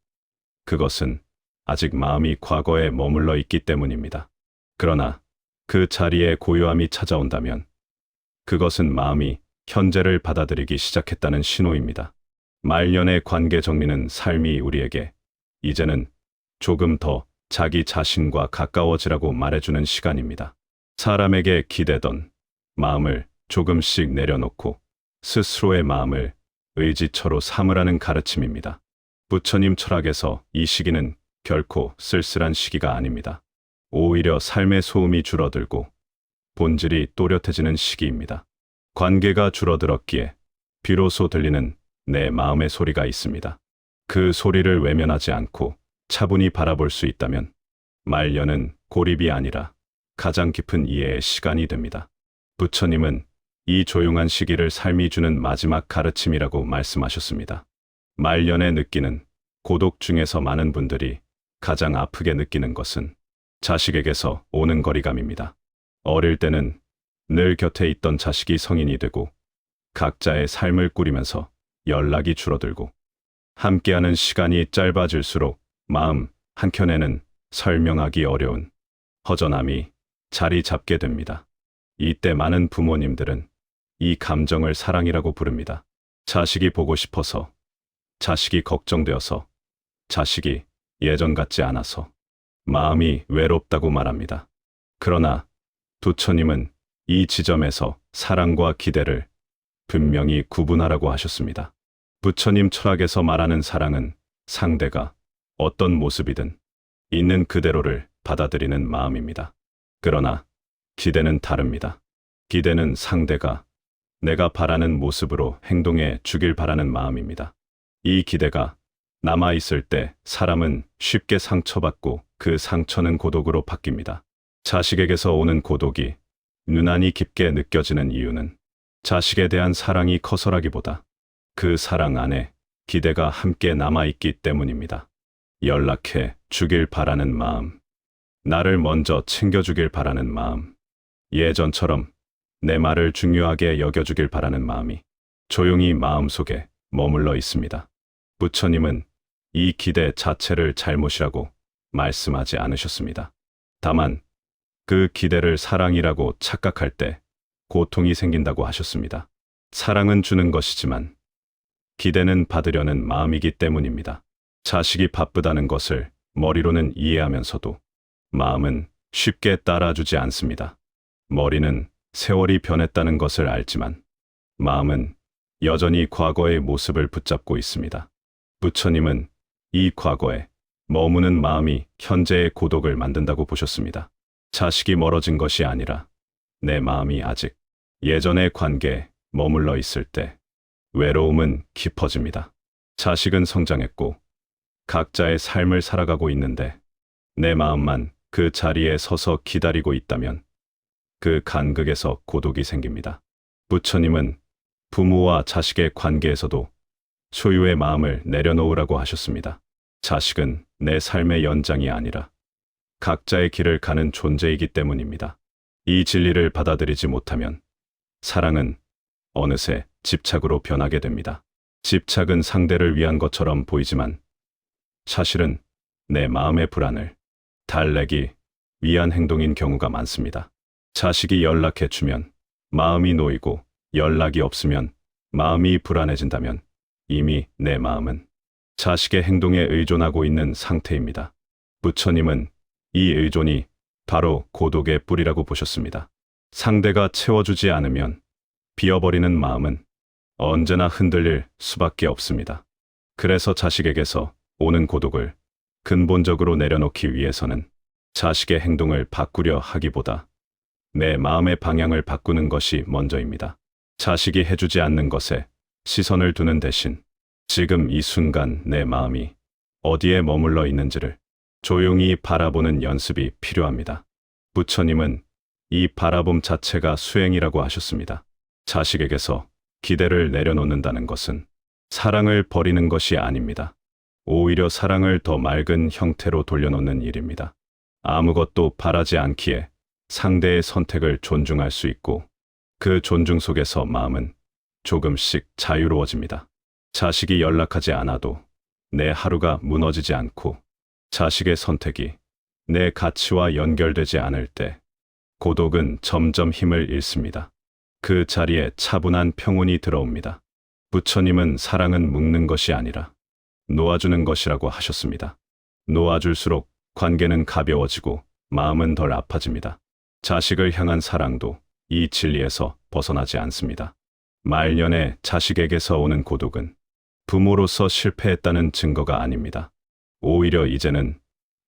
Speaker 1: 그것은 아직 마음이 과거에 머물러 있기 때문입니다. 그러나 그 자리에 고요함이 찾아온다면 그것은 마음이 현재를 받아들이기 시작했다는 신호입니다. 말년의 관계 정리는 삶이 우리에게 이제는 조금 더 자기 자신과 가까워지라고 말해주는 시간입니다. 사람에게 기대던 마음을 조금씩 내려놓고 스스로의 마음을 의지처로 삼으라는 가르침입니다. 부처님 철학에서 이 시기는 결코 쓸쓸한 시기가 아닙니다. 오히려 삶의 소음이 줄어들고 본질이 또렷해지는 시기입니다. 관계가 줄어들었기에 비로소 들리는 내 마음의 소리가 있습니다. 그 소리를 외면하지 않고 차분히 바라볼 수 있다면 말년은 고립이 아니라 가장 깊은 이해의 시간이 됩니다. 부처님은 이 조용한 시기를 삶이 주는 마지막 가르침이라고 말씀하셨습니다. 말년에 느끼는 고독 중에서 많은 분들이 가장 아프게 느끼는 것은 자식에게서 오는 거리감입니다. 어릴 때는 늘 곁에 있던 자식이 성인이 되고 각자의 삶을 꾸리면서 연락이 줄어들고 함께하는 시간이 짧아질수록 마음 한켠에는 설명하기 어려운 허전함이 자리 잡게 됩니다. 이때 많은 부모님들은 이 감정을 사랑이라고 부릅니다. 자식이 보고 싶어서, 자식이 걱정되어서, 자식이 예전 같지 않아서 마음이 외롭다고 말합니다. 그러나 부처님은 이 지점에서 사랑과 기대를 분명히 구분하라고 하셨습니다. 부처님 철학에서 말하는 사랑은 상대가 어떤 모습이든 있는 그대로를 받아들이는 마음입니다. 그러나 기대는 다릅니다. 기대는 상대가 내가 바라는 모습으로 행동해 주길 바라는 마음입니다. 이 기대가 남아있을 때 사람은 쉽게 상처받고 그 상처는 고독으로 바뀝니다. 자식에게서 오는 고독이 유난히 깊게 느껴지는 이유는 자식에 대한 사랑이 커서라기보다 그 사랑 안에 기대가 함께 남아있기 때문입니다. 연락해 주길 바라는 마음, 나를 먼저 챙겨주길 바라는 마음, 예전처럼 내 말을 중요하게 여겨주길 바라는 마음이 조용히 마음속에 머물러 있습니다. 부처님은 이 기대 자체를 잘못이라고 말씀하지 않으셨습니다. 다만 그 기대를 사랑이라고 착각할 때 고통이 생긴다고 하셨습니다. 사랑은 주는 것이지만 기대는 받으려는 마음이기 때문입니다. 자식이 바쁘다는 것을 머리로는 이해하면서도 마음은 쉽게 따라주지 않습니다. 머리는 세월이 변했다는 것을 알지만 마음은 여전히 과거의 모습을 붙잡고 있습니다. 부처님은 이 과거에 머무는 마음이 현재의 고독을 만든다고 보셨습니다. 자식이 멀어진 것이 아니라 내 마음이 아직 예전의 관계에 머물러 있을 때 외로움은 깊어집니다. 자식은 성장했고 각자의 삶을 살아가고 있는데 내 마음만 그 자리에 서서 기다리고 있다면 그 간극에서 고독이 생깁니다. 부처님은 부모와 자식의 관계에서도 소유의 마음을 내려놓으라고 하셨습니다. 자식은 내 삶의 연장이 아니라 각자의 길을 가는 존재이기 때문입니다. 이 진리를 받아들이지 못하면 사랑은 어느새 집착으로 변하게 됩니다. 집착은 상대를 위한 것처럼 보이지만 사실은 내 마음의 불안을 달래기 위한 행동인 경우가 많습니다. 자식이 연락해주면 마음이 놓이고 연락이 없으면 마음이 불안해진다면 이미 내 마음은 자식의 행동에 의존하고 있는 상태입니다. 부처님은 이 의존이 바로 고독의 뿌리라고 보셨습니다. 상대가 채워주지 않으면 비어버리는 마음은 언제나 흔들릴 수밖에 없습니다. 그래서 자식에게서 오는 고독을 근본적으로 내려놓기 위해서는 자식의 행동을 바꾸려 하기보다 내 마음의 방향을 바꾸는 것이 먼저입니다. 자식이 해주지 않는 것에 시선을 두는 대신 지금 이 순간 내 마음이 어디에 머물러 있는지를 조용히 바라보는 연습이 필요합니다. 부처님은 이 바라봄 자체가 수행이라고 하셨습니다. 자식에게서 기대를 내려놓는다는 것은 사랑을 버리는 것이 아닙니다. 오히려 사랑을 더 맑은 형태로 돌려놓는 일입니다. 아무것도 바라지 않기에 상대의 선택을 존중할 수 있고 그 존중 속에서 마음은 조금씩 자유로워집니다. 자식이 연락하지 않아도 내 하루가 무너지지 않고 자식의 선택이 내 가치와 연결되지 않을 때 고독은 점점 힘을 잃습니다. 그 자리에 차분한 평온이 들어옵니다. 부처님은 사랑은 묶는 것이 아니라 놓아주는 것이라고 하셨습니다. 놓아줄수록 관계는 가벼워지고 마음은 덜 아파집니다. 자식을 향한 사랑도 이 진리에서 벗어나지 않습니다. 말년에 자식에게서 오는 고독은 부모로서 실패했다는 증거가 아닙니다. 오히려 이제는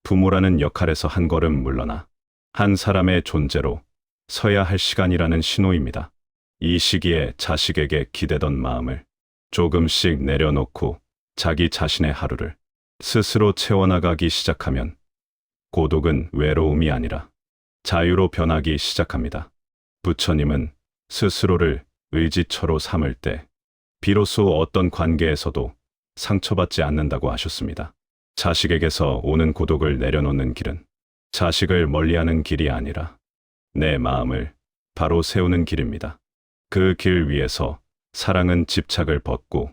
Speaker 1: 부모라는 역할에서 한 걸음 물러나 한 사람의 존재로 서야 할 시간이라는 신호입니다. 이 시기에 자식에게 기대던 마음을 조금씩 내려놓고 자기 자신의 하루를 스스로 채워나가기 시작하면 고독은 외로움이 아니라 자유로 변하기 시작합니다. 부처님은 스스로를 의지처로 삼을 때 비로소 어떤 관계에서도 상처받지 않는다고 하셨습니다. 자식에게서 오는 고독을 내려놓는 길은 자식을 멀리하는 길이 아니라 내 마음을 바로 세우는 길입니다. 그 길 위에서 사랑은 집착을 벗고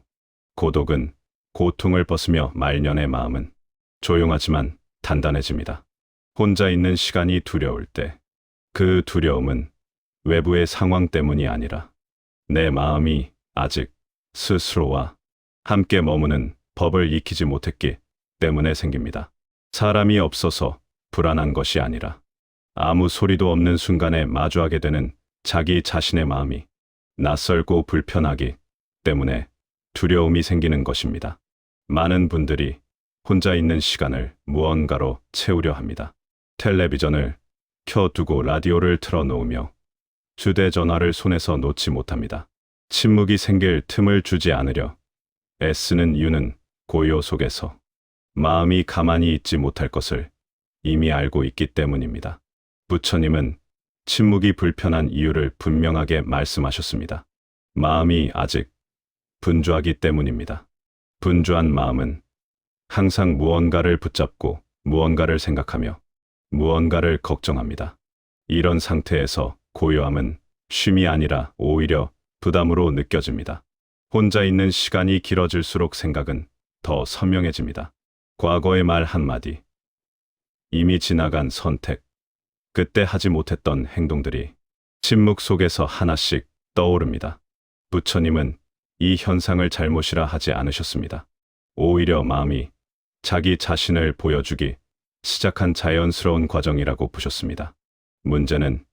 Speaker 1: 고독은 고통을 벗으며 말년의 마음은 조용하지만 단단해집니다. 혼자 있는 시간이 두려울 때 그 두려움은 외부의 상황 때문이 아니라 내 마음이 아직 스스로와 함께 머무는 법을 익히지 못했기 때문에 생깁니다. 사람이 없어서 불안한 것이 아니라 아무 소리도 없는 순간에 마주하게 되는 자기 자신의 마음이 낯설고 불편하기 때문에 두려움이 생기는 것입니다. 많은 분들이 혼자 있는 시간을 무언가로 채우려 합니다. 텔레비전을 켜두고 라디오를 틀어놓으며 휴대전화를 손에서 놓지 못합니다. 침묵이 생길 틈을 주지 않으려 애쓰는 이유는 고요 속에서 마음이 가만히 있지 못할 것을 이미 알고 있기 때문입니다. 부처님은 침묵이 불편한 이유를 분명하게 말씀하셨습니다. 마음이 아직 분주하기 때문입니다. 분주한 마음은 항상 무언가를 붙잡고 무언가를 생각하며 무언가를 걱정합니다. 이런 상태에서 고요함은 쉼이 아니라 오히려 부담으로 느껴집니다. 혼자 있는 시간이 길어질수록 생각은 더 선명해집니다. 과거의 말 한마디, 이미 지나간 선택, 그때 하지 못했던 행동들이 침묵 속에서 하나씩 떠오릅니다. 부처님은 이 현상을 잘못이라 하지 않으셨습니다. 오히려 마음이 자기 자신을 보여주기 시작한 자연스러운 과정이라고 보셨습니다. 문제는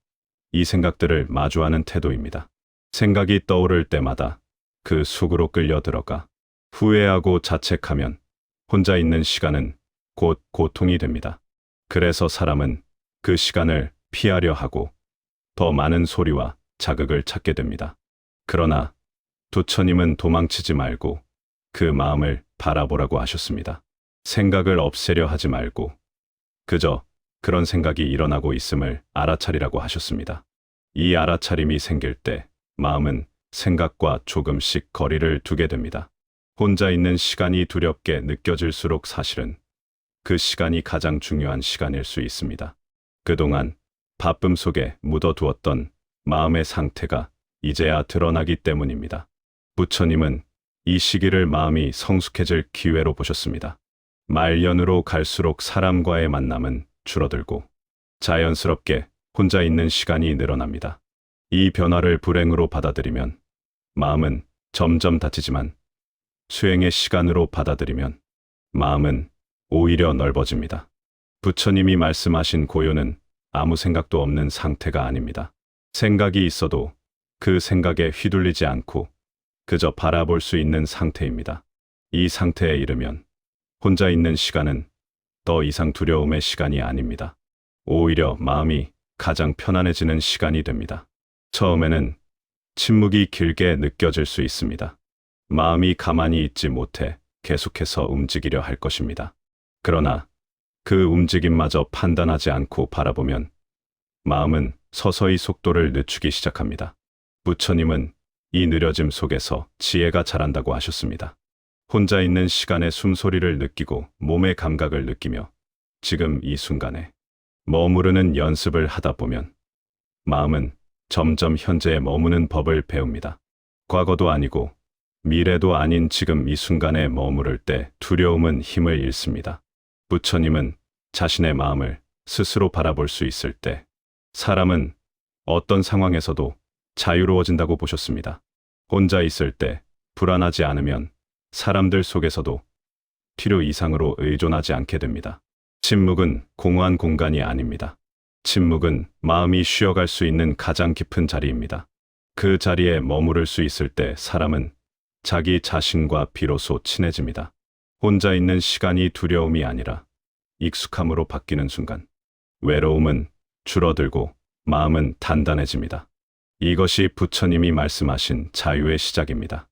Speaker 1: 이 생각들을 마주하는 태도입니다. 생각이 떠오를 때마다 그 속으로 끌려 들어가 후회하고 자책하면 혼자 있는 시간은 곧 고통이 됩니다. 그래서 사람은 그 시간을 피하려 하고 더 많은 소리와 자극을 찾게 됩니다. 그러나 부처님은 도망치지 말고 그 마음을 바라보라고 하셨습니다. 생각을 없애려 하지 말고 그저 그런 생각이 일어나고 있음을 알아차리라고 하셨습니다. 이 알아차림이 생길 때 마음은 생각과 조금씩 거리를 두게 됩니다. 혼자 있는 시간이 두렵게 느껴질수록 사실은 그 시간이 가장 중요한 시간일 수 있습니다. 그동안 바쁨 속에 묻어두었던 마음의 상태가 이제야 드러나기 때문입니다. 부처님은 이 시기를 마음이 성숙해질 기회로 보셨습니다. 말년으로 갈수록 사람과의 만남은 줄어들고 자연스럽게 혼자 있는 시간이 늘어납니다. 이 변화를 불행으로 받아들이면 마음은 점점 닫히지만 수행의 시간으로 받아들이면 마음은 오히려 넓어집니다. 부처님이 말씀하신 고요는 아무 생각도 없는 상태가 아닙니다. 생각이 있어도 그 생각에 휘둘리지 않고 그저 바라볼 수 있는 상태입니다. 이 상태에 이르면 혼자 있는 시간은 더 이상 두려움의 시간이 아닙니다. 오히려 마음이 가장 편안해지는 시간이 됩니다. 처음에는 침묵이 길게 느껴질 수 있습니다. 마음이 가만히 있지 못해 계속해서 움직이려 할 것입니다. 그러나 그 움직임마저 판단하지 않고 바라보면 마음은 서서히 속도를 늦추기 시작합니다. 부처님은 이 느려짐 속에서 지혜가 자란다고 하셨습니다. 혼자 있는 시간의 숨소리를 느끼고 몸의 감각을 느끼며 지금 이 순간에 머무르는 연습을 하다 보면 마음은 점점 현재에 머무는 법을 배웁니다. 과거도 아니고 미래도 아닌 지금 이 순간에 머무를 때 두려움은 힘을 잃습니다. 부처님은 자신의 마음을 스스로 바라볼 수 있을 때 사람은 어떤 상황에서도 자유로워진다고 보셨습니다. 혼자 있을 때 불안하지 않으면 사람들 속에서도 필요 이상으로 의존하지 않게 됩니다. 침묵은 공허한 공간이 아닙니다. 침묵은 마음이 쉬어갈 수 있는 가장 깊은 자리입니다. 그 자리에 머무를 수 있을 때 사람은 자기 자신과 비로소 친해집니다. 혼자 있는 시간이 두려움이 아니라 익숙함으로 바뀌는 순간 외로움은 줄어들고 마음은 단단해집니다. 이것이 부처님이 말씀하신 자유의 시작입니다.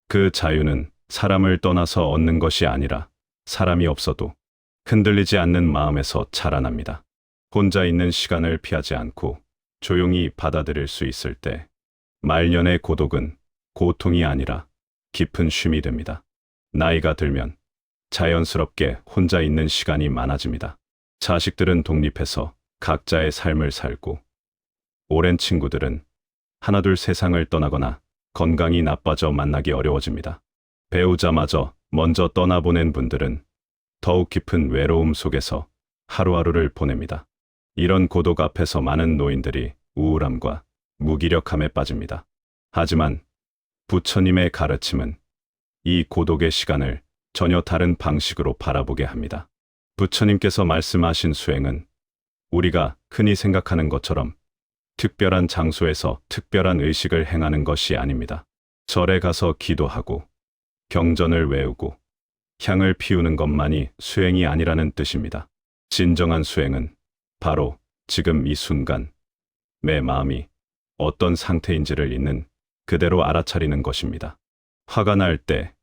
Speaker 1: 그 자유는 사람을 떠나서 얻는 것이 아니라 사람이 없어도 흔들리지 않는 마음에서 자라납니다. 혼자 있는 시간을 피하지 않고 조용히 받아들일 수 있을 때 말년의 고독은 고통이 아니라 깊은 쉼이 됩니다. 나이가 들면 자연스럽게 혼자 있는 시간이 많아집니다. 자식들은 독립해서 각자의 삶을 살고 오랜 친구들은 하나둘 세상을 떠나거나 건강이 나빠져 만나기 어려워집니다. 배우자마저 먼저 떠나보낸 분들은 더욱 깊은 외로움 속에서 하루하루를 보냅니다. 이런 고독 앞에서 많은 노인들이 우울함과 무기력함에 빠집니다. 하지만 부처님의 가르침은 이 고독의 시간을 전혀 다른 방식으로 바라보게 합니다. 부처님께서 말씀하신 수행은 우리가 흔히 생각하는 것처럼 특별한 장소에서 특별한 의식을 행하는 것이 아닙니다. 절에 가서 기도하고 경전을 외우고 향을 피우는 것만이 수행이 아니라는 뜻입니다. 진정한 수행은 바로 지금 이 순간 내 마음이 어떤 상태인지를 있는 그대로 알아차리는 것입니다. 화가 날 때,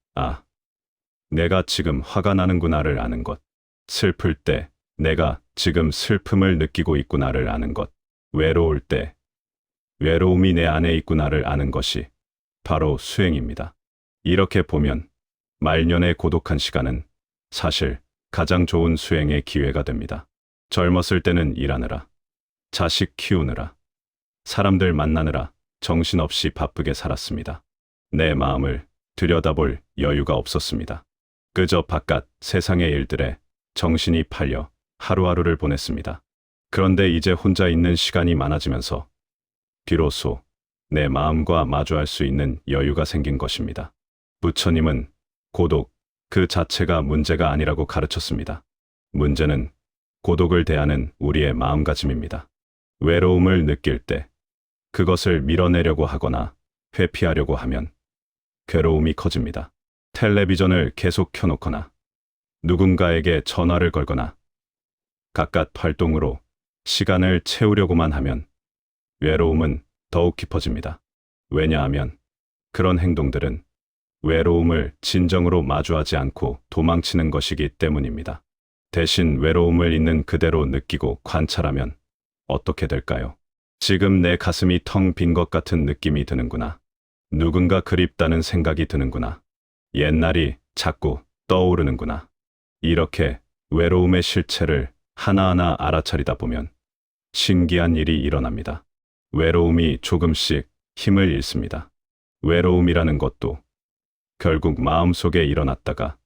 Speaker 1: 내가 지금 화가 나는구나를 아는 것. 슬플 때, 내가 지금 슬픔을 느끼고 있구나를 아는 것. 외로울 때, 외로움이 내 안에 있구나를 아는 것이 바로 수행입니다. 이렇게 보면 말년의 고독한 시간은 사실 가장 좋은 수행의 기회가 됩니다. 젊었을 때는 일하느라, 자식 키우느라, 사람들 만나느라 정신없이 바쁘게 살았습니다. 내 마음을 들여다볼 여유가 없었습니다. 그저 바깥 세상의 일들에 정신이 팔려 하루하루를 보냈습니다. 그런데 이제 혼자 있는 시간이 많아지면서 비로소 내 마음과 마주할 수 있는 여유가 생긴 것입니다. 부처님은 고독 그 자체가 문제가 아니라고 가르쳤습니다. 문제는 고독을 대하는 우리의 마음가짐입니다. 외로움을 느낄 때 그것을 밀어내려고 하거나 회피하려고 하면 괴로움이 커집니다. 텔레비전을 계속 켜놓거나 누군가에게 전화를 걸거나 갖가 활동으로 시간을 채우려고만 하면 외로움은 더욱 깊어집니다. 왜냐하면 그런 행동들은 외로움을 진정으로 마주하지 않고 도망치는 것이기 때문입니다. 대신 외로움을 있는 그대로 느끼고 관찰하면 어떻게 될까요? 지금 내 가슴이 텅 빈 것 같은 느낌이 드는구나. 누군가 그립다는 생각이 드는구나. 옛날이 자꾸 떠오르는구나. 이렇게 외로움의 실체를 하나하나 알아차리다 보면 신기한 일이 일어납니다. 외로움이 조금씩 힘을 잃습니다. 외로움이라는 것도 결국 마음속에 일어났다가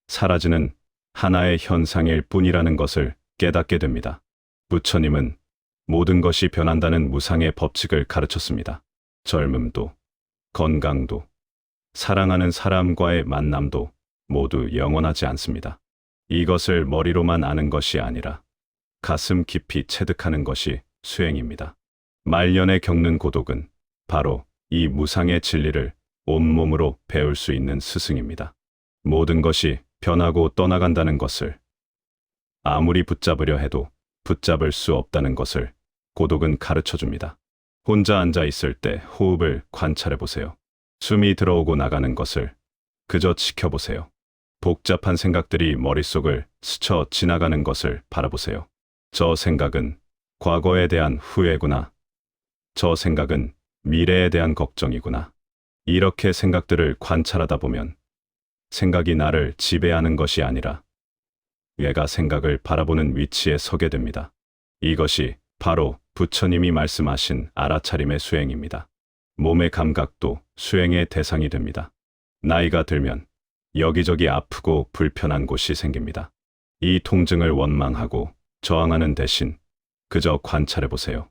Speaker 1: 사라지는 하나의 현상일 뿐이라는 것을 깨닫게 됩니다. 부처님은 모든 것이 변한다는 무상의 법칙을 가르쳤습니다. 젊음도, 건강도, 사랑하는 사람과의 만남도 모두 영원하지 않습니다. 이것을 머리로만 아는 것이 아니라 가슴 깊이 체득하는 것이 수행입니다. 말년에 겪는 고독은 바로 이 무상의 진리를 온몸으로 배울 수 있는 스승입니다. 모든 것이 변하고 떠나간다는 것을, 아무리 붙잡으려 해도 붙잡을 수 없다는 것을 고독은 가르쳐 줍니다. 혼자 앉아 있을 때 호흡을 관찰해 보세요. 숨이 들어오고 나가는 것을 그저 지켜보세요. 복잡한 생각들이 머릿속을 스쳐 지나가는 것을 바라보세요. 저 생각은 과거에 대한 후회구나. 저 생각은 미래에 대한 걱정이구나. 이렇게 생각들을 관찰하다 보면 생각이 나를 지배하는 것이 아니라 얘가 생각을 바라보는 위치에 서게 됩니다. 이것이 바로 부처님이 말씀하신 알아차림의 수행입니다. 몸의 감각도 수행의 대상이 됩니다. 나이가 들면 여기저기 아프고 불편한 곳이 생깁니다. 이 통증을 원망하고 저항하는 대신 그저 관찰해 보세요.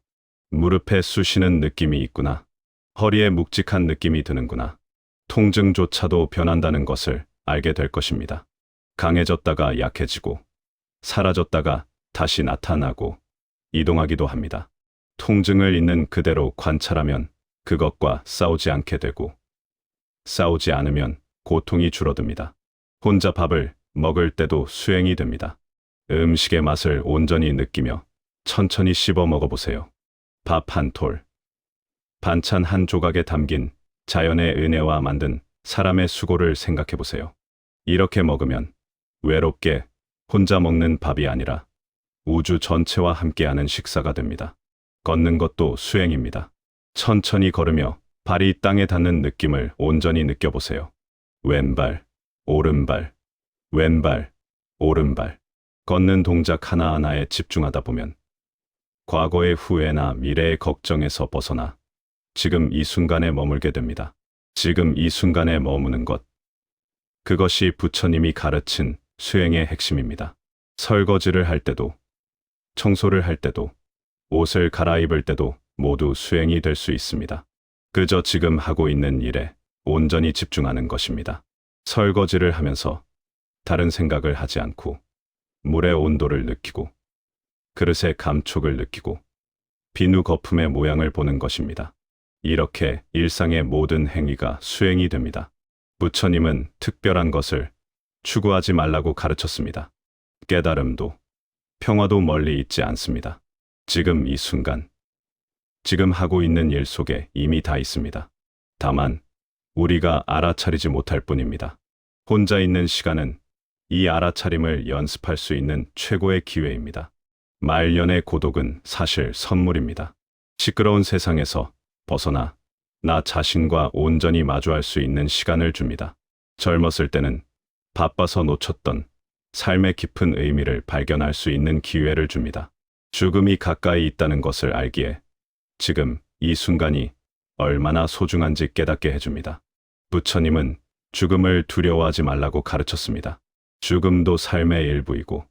Speaker 1: 무릎에 쑤시는 느낌이 있구나. 허리에 묵직한 느낌이 드는구나. 통증조차도 변한다는 것을 알게 될 것입니다. 강해졌다가 약해지고 사라졌다가 다시 나타나고 이동하기도 합니다. 통증을 있는 그대로 관찰하면 그것과 싸우지 않게 되고 싸우지 않으면 고통이 줄어듭니다. 혼자 밥을 먹을 때도 수행이 됩니다. 음식의 맛을 온전히 느끼며 천천히 씹어 먹어보세요. 밥 한 톨, 반찬 한 조각에 담긴 자연의 은혜와 만든 사람의 수고를 생각해 보세요. 이렇게 먹으면 외롭게 혼자 먹는 밥이 아니라 우주 전체와 함께하는 식사가 됩니다. 걷는 것도 수행입니다. 천천히 걸으며 발이 땅에 닿는 느낌을 온전히 느껴보세요. 왼발, 오른발, 왼발, 오른발. 걷는 동작 하나하나에 집중하다 보면 과거의 후회나 미래의 걱정에서 벗어나 지금 이 순간에 머물게 됩니다. 지금 이 순간에 머무는 것. 그것이 부처님이 가르친 수행의 핵심입니다. 설거지를 할 때도, 청소를 할 때도, 옷을 갈아입을 때도 모두 수행이 될 수 있습니다. 그저 지금 하고 있는 일에 온전히 집중하는 것입니다. 설거지를 하면서 다른 생각을 하지 않고 물의 온도를 느끼고 그릇의 감촉을 느끼고 비누 거품의 모양을 보는 것입니다. 이렇게 일상의 모든 행위가 수행이 됩니다. 부처님은 특별한 것을 추구하지 말라고 가르쳤습니다. 깨달음도 평화도 멀리 있지 않습니다. 지금 이 순간, 지금 하고 있는 일 속에 이미 다 있습니다. 다만 우리가 알아차리지 못할 뿐입니다. 혼자 있는 시간은 이 알아차림을 연습할 수 있는 최고의 기회입니다. 말년의 고독은 사실 선물입니다. 시끄러운 세상에서 벗어나 나 자신과 온전히 마주할 수 있는 시간을 줍니다. 젊었을 때는 바빠서 놓쳤던 삶의 깊은 의미를 발견할 수 있는 기회를 줍니다. 죽음이 가까이 있다는 것을 알기에 지금 이 순간이 얼마나 소중한지 깨닫게 해줍니다. 부처님은 죽음을 두려워하지 말라고 가르쳤습니다. 죽음도 삶의 일부이고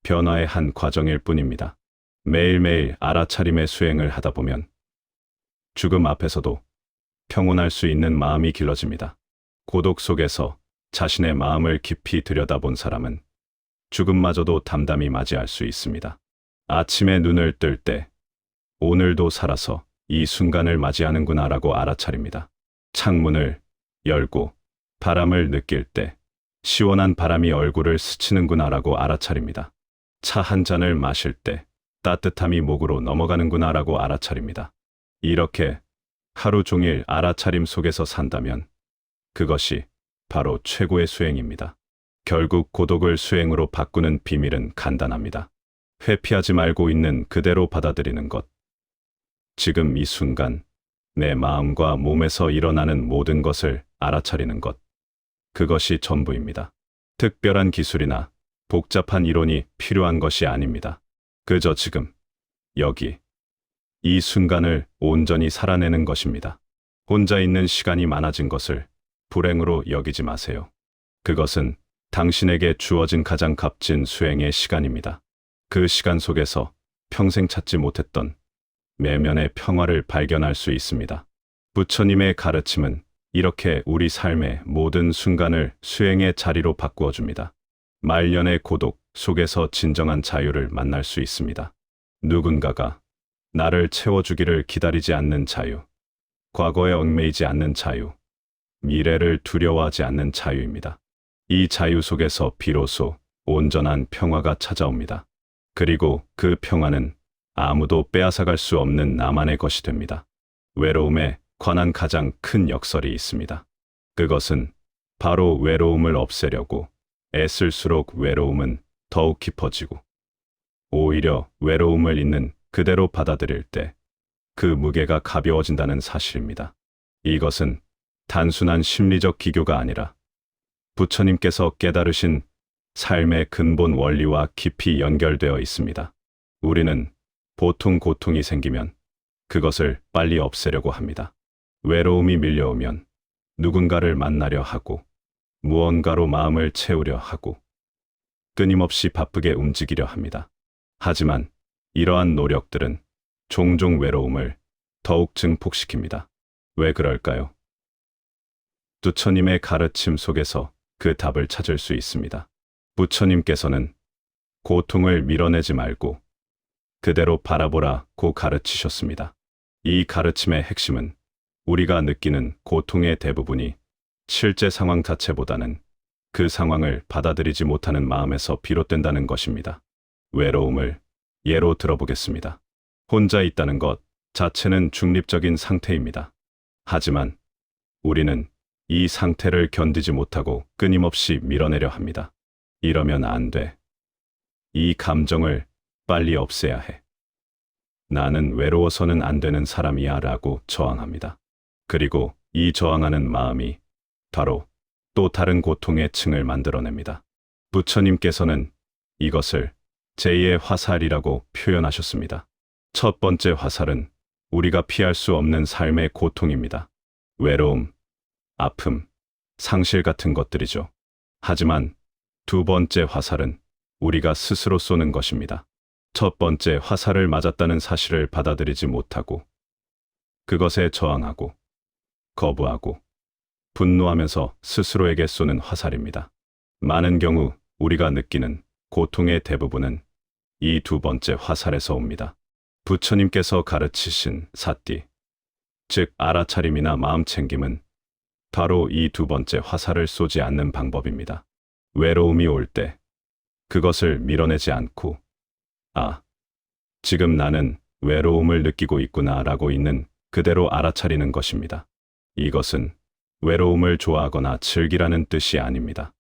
Speaker 1: 변화의 한 과정일 뿐입니다. 매일매일 알아차림의 수행을 하다 보면 죽음 앞에서도 평온할 수 있는 마음이 길러집니다. 고독 속에서 자신의 마음을 깊이 들여다본 사람은 죽음마저도 담담히 맞이할 수 있습니다. 아침에 눈을 뜰 때 오늘도 살아서 이 순간을 맞이하는구나라고 알아차립니다. 창문을 열고 바람을 느낄 때 시원한 바람이 얼굴을 스치는구나라고 알아차립니다. 차 한 잔을 마실 때 따뜻함이 목으로 넘어가는구나라고 알아차립니다. 이렇게 하루 종일 알아차림 속에서 산다면 그것이 바로 최고의 수행입니다. 결국 고독을 수행으로 바꾸는 비밀은 간단합니다. 회피하지 말고 있는 그대로 받아들이는 것. 지금 이 순간 내 마음과 몸에서 일어나는 모든 것을 알아차리는 것. 그것이 전부입니다. 특별한 기술이나 복잡한 이론이 필요한 것이 아닙니다. 그저 지금, 여기, 이 순간을 온전히 살아내는 것입니다. 혼자 있는 시간이 많아진 것을 불행으로 여기지 마세요. 그것은 당신에게 주어진 가장 값진 수행의 시간입니다. 그 시간 속에서 평생 찾지 못했던 내면의 평화를 발견할 수 있습니다. 부처님의 가르침은 이렇게 우리 삶의 모든 순간을 수행의 자리로 바꾸어 줍니다. 말년의 고독 속에서 진정한 자유를 만날 수 있습니다. 누군가가 나를 채워주기를 기다리지 않는 자유, 과거에 얽매이지 않는 자유, 미래를 두려워하지 않는 자유입니다. 이 자유 속에서 비로소 온전한 평화가 찾아옵니다. 그리고 그 평화는 아무도 빼앗아갈 수 없는 나만의 것이 됩니다. 외로움에 관한 가장 큰 역설이 있습니다. 그것은 바로 외로움을 없애려고 애쓸수록 외로움은 더욱 깊어지고 오히려 외로움을 있는 그대로 받아들일 때 그 무게가 가벼워진다는 사실입니다. 이것은 단순한 심리적 기교가 아니라 부처님께서 깨달으신 삶의 근본 원리와 깊이 연결되어 있습니다. 우리는 보통 고통이 생기면 그것을 빨리 없애려고 합니다. 외로움이 밀려오면 누군가를 만나려 하고 무언가로 마음을 채우려 하고 끊임없이 바쁘게 움직이려 합니다. 하지만 이러한 노력들은 종종 외로움을 더욱 증폭시킵니다. 왜 그럴까요? 부처님의 가르침 속에서 그 답을 찾을 수 있습니다. 부처님께서는 고통을 밀어내지 말고 그대로 바라보라고 가르치셨습니다. 이 가르침의 핵심은 우리가 느끼는 고통의 대부분이 실제 상황 자체보다는 그 상황을 받아들이지 못하는 마음에서 비롯된다는 것입니다. 외로움을 예로 들어보겠습니다. 혼자 있다는 것 자체는 중립적인 상태입니다. 하지만 우리는 이 상태를 견디지 못하고 끊임없이 밀어내려 합니다. 이러면 안 돼. 이 감정을 빨리 없애야 해. 나는 외로워서는 안 되는 사람이야 라고 저항합니다. 그리고 이 저항하는 마음이 바로 또 다른 고통의 층을 만들어냅니다. 부처님께서는 이것을 제2의 화살이라고 표현하셨습니다. 첫 번째 화살은 우리가 피할 수 없는 삶의 고통입니다. 외로움, 아픔, 상실 같은 것들이죠. 하지만 두 번째 화살은 우리가 스스로 쏘는 것입니다. 첫 번째 화살을 맞았다는 사실을 받아들이지 못하고 그것에 저항하고 거부하고 분노하면서 스스로에게 쏘는 화살입니다. 많은 경우 우리가 느끼는 고통의 대부분은 이 두 번째 화살에서 옵니다. 부처님께서 가르치신 사띠, 즉 알아차림이나 마음챙김은 바로 이 두 번째 화살을 쏘지 않는 방법입니다. 외로움이 올 때 그것을 밀어내지 않고 지금 나는 외로움을 느끼고 있구나 라고 있는 그대로 알아차리는 것입니다. 이것은 외로움을 좋아하거나 즐기라는 뜻이 아닙니다.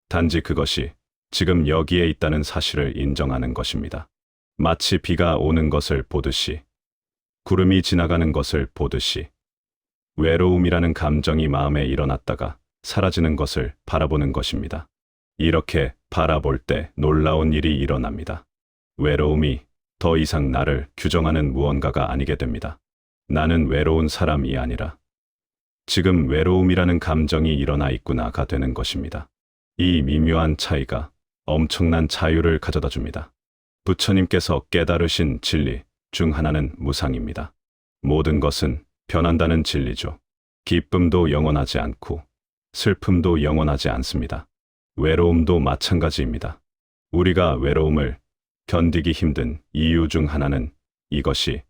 Speaker 1: 단지 그것이 지금 여기에 있다는 사실을 인정하는 것입니다. 마치 비가 오는 것을 보듯이, 구름이 지나가는 것을 보듯이, 외로움이라는 감정이 마음에 일어났다가 사라지는 것을 바라보는 것입니다. 이렇게 바라볼 때 놀라운 일이 일어납니다. 외로움이 더 이상 나를 규정하는 무언가가 아니게 됩니다. 나는 외로운 사람이 아니라 지금 외로움이라는 감정이 일어나 있구나가 되는 것입니다. 이 미묘한 차이가 엄청난 자유를 가져다 줍니다. 부처님께서 깨달으신 진리 중 하나는 무상입니다. 모든 것은 변한다는 진리죠. 기쁨도 영원하지 않고 슬픔도 영원하지 않습니다. 외로움도 마찬가지입니다. 우리가 외로움을 견디기 힘든 이유 중 하나는 이것이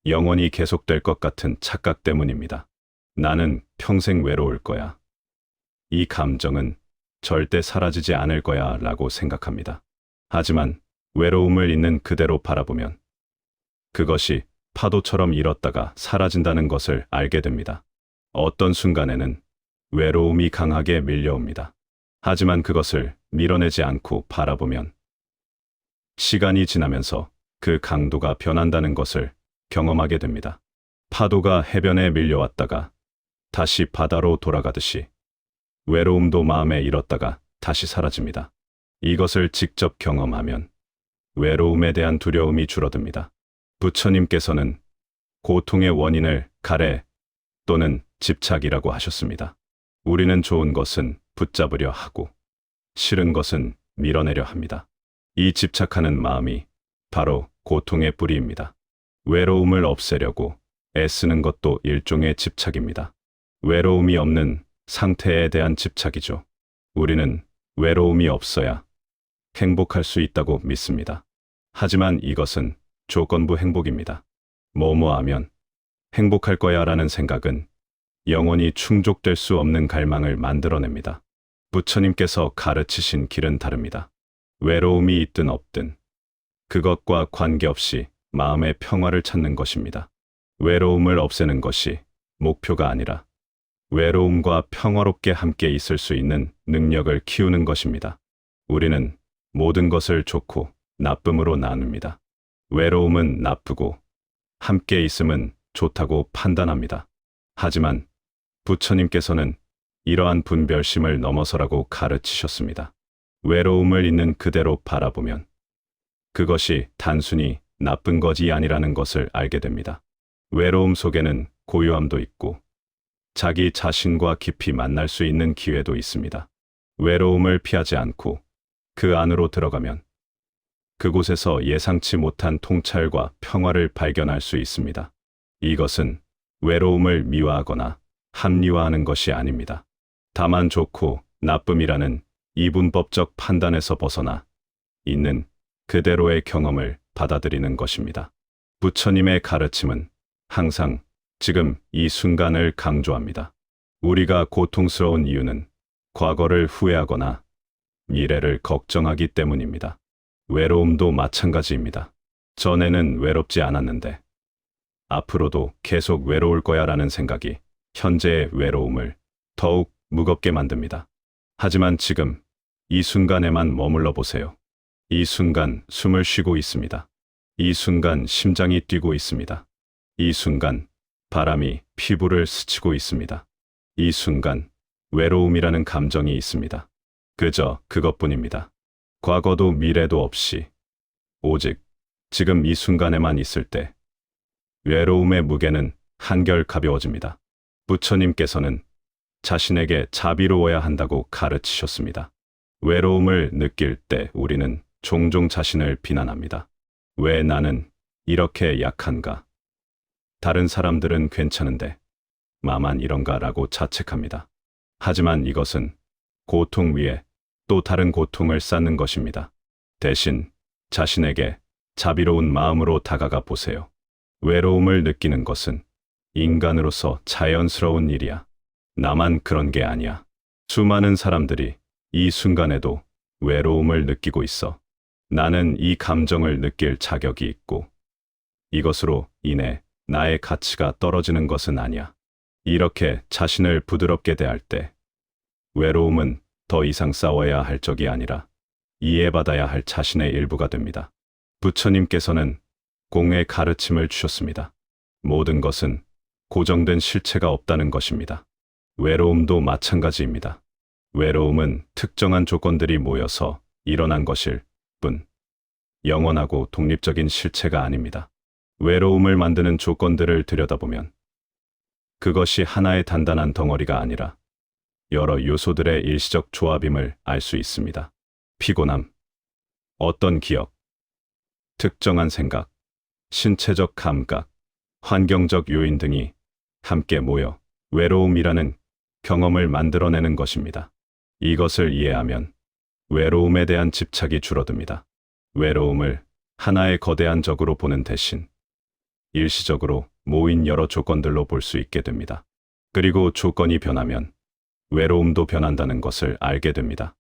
Speaker 1: 영원히 계속될 것 같은 착각 때문입니다. 나는 평생 외로울 거야. 이 감정은 절대 사라지지 않을 거야 라고 생각합니다. 하지만 외로움을 있는 그대로 바라보면 그것이 파도처럼 일었다가 사라진다는 것을 알게 됩니다. 어떤 순간에는 외로움이 강하게 밀려옵니다. 하지만 그것을 밀어내지 않고 바라보면 시간이 지나면서 그 강도가 변한다는 것을 경험하게 됩니다. 파도가 해변에 밀려왔다가 다시 바다로 돌아가듯이 외로움도 마음에 일었다가 다시 사라집니다. 이것을 직접 경험하면 외로움에 대한 두려움이 줄어듭니다. 부처님께서는 고통의 원인을 가래 또는 집착이라고 하셨습니다. 우리는 좋은 것은 붙잡으려 하고 싫은 것은 밀어내려 합니다. 이 집착하는 마음이 바로 고통의 뿌리입니다. 외로움을 없애려고 애쓰는 것도 일종의 집착입니다. 외로움이 없는 상태에 대한 집착이죠. 우리는 외로움이 없어야 행복할 수 있다고 믿습니다. 하지만 이것은 조건부 행복입니다. 뭐뭐 하면 행복할 거야 라는 생각은 영원히 충족될 수 없는 갈망을 만들어냅니다. 부처님께서 가르치신 길은 다릅니다. 외로움이 있든 없든 그것과 관계없이 마음의 평화를 찾는 것입니다. 외로움을 없애는 것이 목표가 아니라 외로움과 평화롭게 함께 있을 수 있는 능력을 키우는 것입니다. 우리는 모든 것을 좋고 나쁨으로 나눕니다. 외로움은 나쁘고 함께 있음은 좋다고 판단합니다. 하지만 부처님께서는 이러한 분별심을 넘어서라고 가르치셨습니다. 외로움을 있는 그대로 바라보면 그것이 단순히 나쁜 것이 아니라는 것을 알게 됩니다. 외로움 속에는 고요함도 있고 자기 자신과 깊이 만날 수 있는 기회도 있습니다. 외로움을 피하지 않고 그 안으로 들어가면 그곳에서 예상치 못한 통찰과 평화를 발견할 수 있습니다. 이것은 외로움을 미화하거나 합리화하는 것이 아닙니다. 다만 좋고 나쁨이라는 이분법적 판단에서 벗어나 있는 그대로의 경험을 받아들이는 것입니다. 부처님의 가르침은 항상 지금 이 순간을 강조합니다. 우리가 고통스러운 이유는 과거를 후회하거나 미래를 걱정하기 때문입니다. 외로움도 마찬가지입니다. 전에는 외롭지 않았는데 앞으로도 계속 외로울 거야 라는 생각이 현재의 외로움을 더욱 무겁게 만듭니다. 하지만 지금 이 순간에만 머물러 보세요. 이 순간 숨을 쉬고 있습니다. 이 순간 심장이 뛰고 있습니다. 이 순간 바람이 피부를 스치고 있습니다. 이 순간 외로움이라는 감정이 있습니다. 그저 그것뿐입니다. 과거도 미래도 없이 오직 지금 이 순간에만 있을 때 외로움의 무게는 한결 가벼워집니다. 부처님께서는 자신에게 자비로워야 한다고 가르치셨습니다. 외로움을 느낄 때 우리는 종종 자신을 비난합니다. 왜 나는 이렇게 약한가? 다른 사람들은 괜찮은데 나만 이런가 라고 자책합니다. 하지만 이것은 고통 위에 또 다른 고통을 쌓는 것입니다. 대신 자신에게 자비로운 마음으로 다가가 보세요. 외로움을 느끼는 것은 인간으로서 자연스러운 일이야. 나만 그런 게 아니야. 수많은 사람들이 이 순간에도 외로움을 느끼고 있어. 나는 이 감정을 느낄 자격이 있고 이것으로 인해 나의 가치가 떨어지는 것은 아니야. 이렇게 자신을 부드럽게 대할 때 외로움은 더 이상 싸워야 할 적이 아니라 이해받아야 할 자신의 일부가 됩니다. 부처님께서는 공의 가르침을 주셨습니다. 모든 것은 고정된 실체가 없다는 것입니다. 외로움도 마찬가지입니다. 외로움은 특정한 조건들이 모여서 일어난 것일 뿐 영원하고 독립적인 실체가 아닙니다. 외로움을 만드는 조건들을 들여다보면 그것이 하나의 단단한 덩어리가 아니라 여러 요소들의 일시적 조합임을 알 수 있습니다. 피곤함, 어떤 기억, 특정한 생각, 신체적 감각, 환경적 요인 등이 함께 모여 외로움이라는 경험을 만들어내는 것입니다. 이것을 이해하면 외로움에 대한 집착이 줄어듭니다. 외로움을 하나의 거대한 적으로 보는 대신 일시적으로 모인 여러 조건들로 볼 수 있게 됩니다. 그리고 조건이 변하면 외로움도 변한다는 것을 알게 됩니다.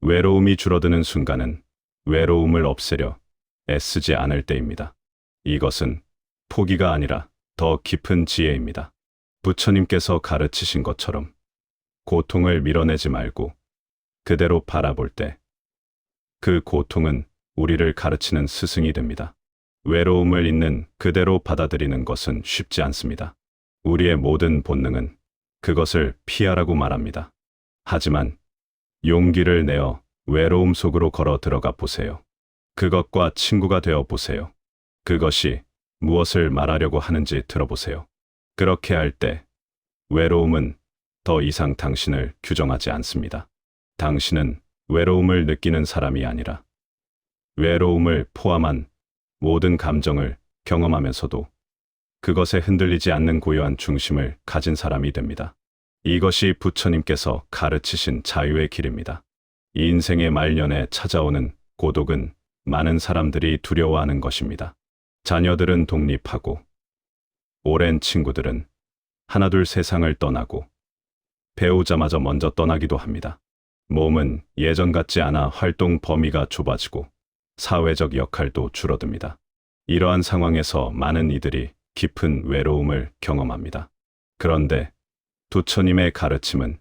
Speaker 1: 외로움이 줄어드는 순간은 외로움을 없애려 애쓰지 않을 때입니다. 이것은 포기가 아니라 더 깊은 지혜입니다. 부처님께서 가르치신 것처럼 고통을 밀어내지 말고 그대로 바라볼 때 그 고통은 우리를 가르치는 스승이 됩니다. 외로움을 있는 그대로 받아들이는 것은 쉽지 않습니다. 우리의 모든 본능은 그것을 피하라고 말합니다. 하지만 용기를 내어 외로움 속으로 걸어 들어가 보세요. 그것과 친구가 되어 보세요. 그것이 무엇을 말하려고 하는지 들어보세요. 그렇게 할 때 외로움은 더 이상 당신을 규정하지 않습니다. 당신은 외로움을 느끼는 사람이 아니라 외로움을 포함한 모든 감정을 경험하면서도 그것에 흔들리지 않는 고요한 중심을 가진 사람이 됩니다. 이것이 부처님께서 가르치신 자유의 길입니다. 이 인생의 말년에 찾아오는 고독은 많은 사람들이 두려워하는 것입니다. 자녀들은 독립하고 오랜 친구들은 하나둘 세상을 떠나고 배우자마저 먼저 떠나기도 합니다. 몸은 예전 같지 않아 활동 범위가 좁아지고 사회적 역할도 줄어듭니다. 이러한 상황에서 많은 이들이 깊은 외로움을 경험합니다. 그런데 부처님의 가르침은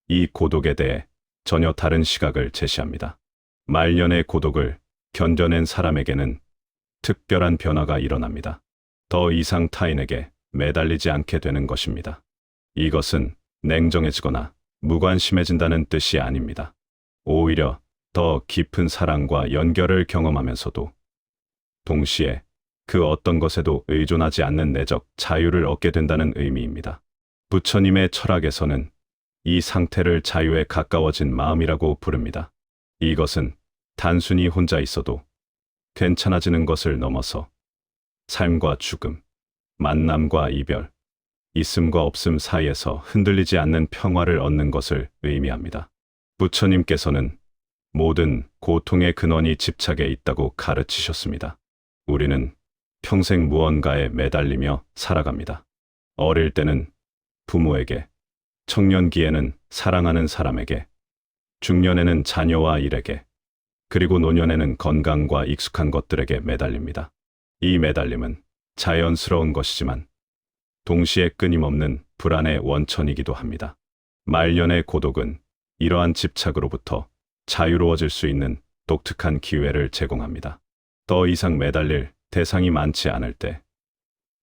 Speaker 1: 이 고독에 대해 전혀 다른 시각을 제시합니다. 말년의 고독을 견뎌낸 사람에게는 특별한 변화가 일어납니다. 더 이상 타인에게 매달리지 않게 되는 것입니다. 이것은 냉정해지거나 무관심해진다는 뜻이 아닙니다. 오히려 더 깊은 사랑과 연결을 경험하면서도 동시에 그 어떤 것에도 의존하지 않는 내적 자유를 얻게 된다는 의미입니다. 부처님의 철학에서는 이 상태를 자유에 가까워진 마음이라고 부릅니다. 이것은 단순히 혼자 있어도 괜찮아지는 것을 넘어서 삶과 죽음, 만남과 이별, 있음과 없음 사이에서 흔들리지 않는 평화를 얻는 것을 의미합니다. 부처님께서는 모든 고통의 근원이 집착에 있다고 가르치셨습니다. 우리는 평생 무언가에 매달리며 살아갑니다. 어릴 때는 부모에게, 청년기에는 사랑하는 사람에게, 중년에는 자녀와 일에게, 그리고 노년에는 건강과 익숙한 것들에게 매달립니다. 이 매달림은 자연스러운 것이지만 동시에 끊임없는 불안의 원천이기도 합니다. 말년의 고독은 이러한 집착으로부터 자유로워질 수 있는 독특한 기회를 제공합니다. 더 이상 매달릴 대상이 많지 않을 때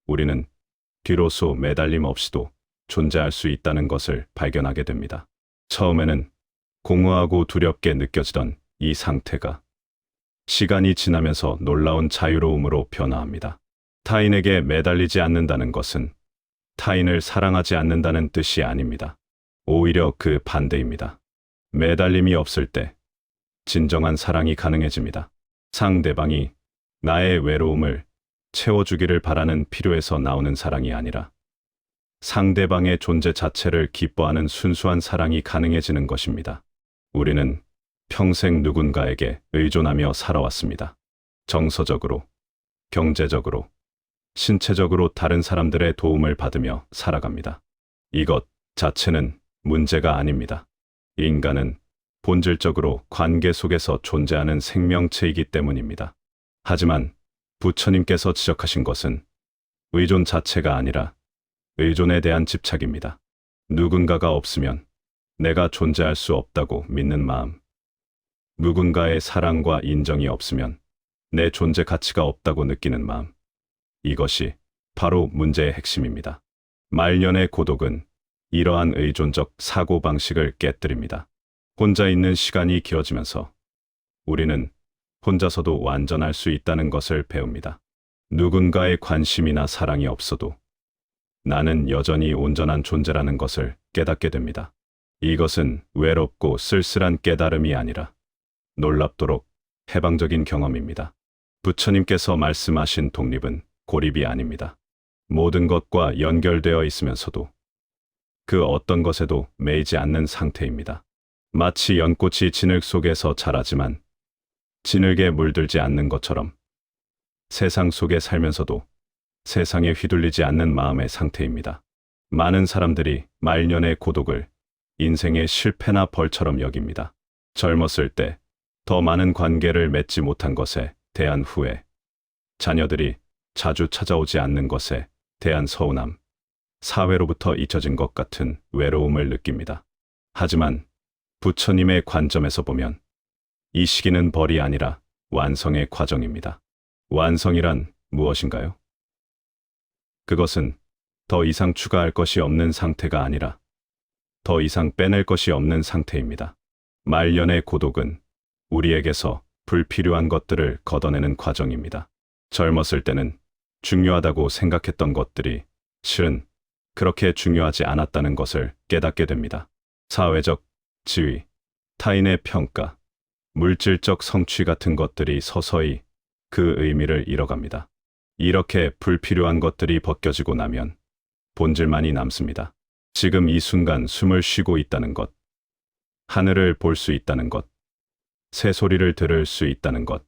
Speaker 1: 우리는 비로소 매달림 없이도 존재할 수 있다는 것을 발견하게 됩니다. 처음에는 공허하고 두렵게 느껴지던 이 상태가 시간이 지나면서 놀라운 자유로움으로 변화합니다. 타인에게 매달리지 않는다는 것은 타인을 사랑하지 않는다는 뜻이 아닙니다. 오히려 그 반대입니다. 매달림이 없을 때 진정한 사랑이 가능해집니다. 상대방이 나의 외로움을 채워주기를 바라는 필요에서 나오는 사랑이 아니라 상대방의 존재 자체를 기뻐하는 순수한 사랑이 가능해지는 것입니다. 우리는 평생 누군가에게 의존하며 살아왔습니다. 정서적으로, 경제적으로, 신체적으로 다른 사람들의 도움을 받으며 살아갑니다. 이것 자체는 문제가 아닙니다. 인간은 본질적으로 관계 속에서 존재하는 생명체이기 때문입니다. 하지만 부처님께서 지적하신 것은 의존 자체가 아니라 의존에 대한 집착입니다. 누군가가 없으면 내가 존재할 수 없다고 믿는 마음, 누군가의 사랑과 인정이 없으면 내 존재 가치가 없다고 느끼는 마음, 이것이 바로 문제의 핵심입니다. 말년의 고독은 이러한 의존적 사고방식을 깨뜨립니다. 혼자 있는 시간이 길어지면서 우리는 혼자서도 완전할 수 있다는 것을 배웁니다. 누군가의 관심이나 사랑이 없어도 나는 여전히 온전한 존재라는 것을 깨닫게 됩니다. 이것은 외롭고 쓸쓸한 깨달음이 아니라 놀랍도록 해방적인 경험입니다. 부처님께서 말씀하신 독립은 고립이 아닙니다. 모든 것과 연결되어 있으면서도 그 어떤 것에도 매이지 않는 상태입니다. 마치 연꽃이 진흙 속에서 자라지만 진흙에 물들지 않는 것처럼 세상 속에 살면서도 세상에 휘둘리지 않는 마음의 상태입니다. 많은 사람들이 말년의 고독을 인생의 실패나 벌처럼 여깁니다. 젊었을 때 더 많은 관계를 맺지 못한 것에 대한 후회, 자녀들이 자주 찾아오지 않는 것에 대한 서운함, 사회로부터 잊혀진 것 같은 외로움을 느낍니다. 하지만 부처님의 관점에서 보면 이 시기는 벌이 아니라 완성의 과정입니다. 완성이란 무엇인가요? 그것은 더 이상 추가할 것이 없는 상태가 아니라 더 이상 빼낼 것이 없는 상태입니다. 말년의 고독은 우리에게서 불필요한 것들을 걷어내는 과정입니다. 젊었을 때는 중요하다고 생각했던 것들이 실은 그렇게 중요하지 않았다는 것을 깨닫게 됩니다. 사회적 지위, 타인의 평가, 물질적 성취 같은 것들이 서서히 그 의미를 잃어갑니다. 이렇게 불필요한 것들이 벗겨지고 나면 본질만이 남습니다. 지금 이 순간 숨을 쉬고 있다는 것, 하늘을 볼 수 있다는 것, 새소리를 들을 수 있다는 것,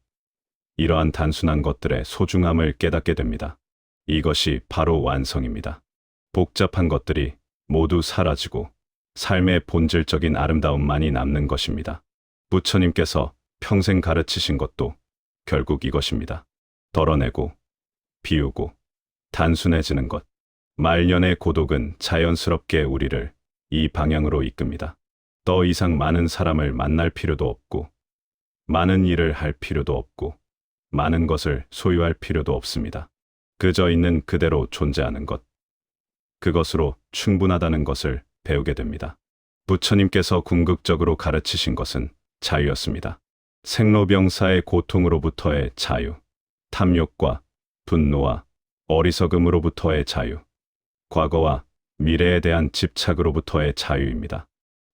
Speaker 1: 이러한 단순한 것들의 소중함을 깨닫게 됩니다. 이것이 바로 완성입니다. 복잡한 것들이 모두 사라지고 삶의 본질적인 아름다움만이 남는 것입니다. 부처님께서 평생 가르치신 것도 결국 이것입니다. 덜어내고, 비우고, 단순해지는 것. 말년의 고독은 자연스럽게 우리를 이 방향으로 이끕니다. 더 이상 많은 사람을 만날 필요도 없고, 많은 일을 할 필요도 없고, 많은 것을 소유할 필요도 없습니다. 그저 있는 그대로 존재하는 것. 그것으로 충분하다는 것을 배우게 됩니다. 부처님께서 궁극적으로 가르치신 것은 자유였습니다. 생로병사의 고통으로부터의 자유, 탐욕과 분노와 어리석음으로부터의 자유, 과거와 미래에 대한 집착으로부터의 자유입니다.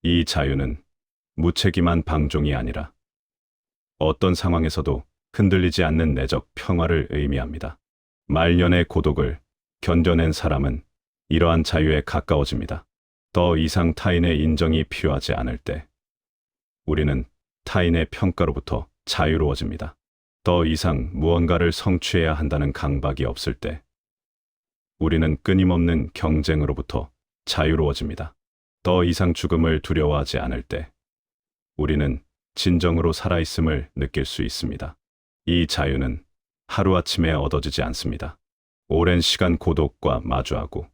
Speaker 1: 이 자유는 무책임한 방종이 아니라 어떤 상황에서도 흔들리지 않는 내적 평화를 의미합니다. 말년의 고독을 견뎌낸 사람은 이러한 자유에 가까워집니다. 더 이상 타인의 인정이 필요하지 않을 때 우리는 타인의 평가로부터 자유로워집니다. 더 이상 무언가를 성취해야 한다는 강박이 없을 때 우리는 끊임없는 경쟁으로부터 자유로워집니다. 더 이상 죽음을 두려워하지 않을 때 우리는 진정으로 살아있음을 느낄 수 있습니다. 이 자유는 하루아침에 얻어지지 않습니다. 오랜 시간 고독과 마주하고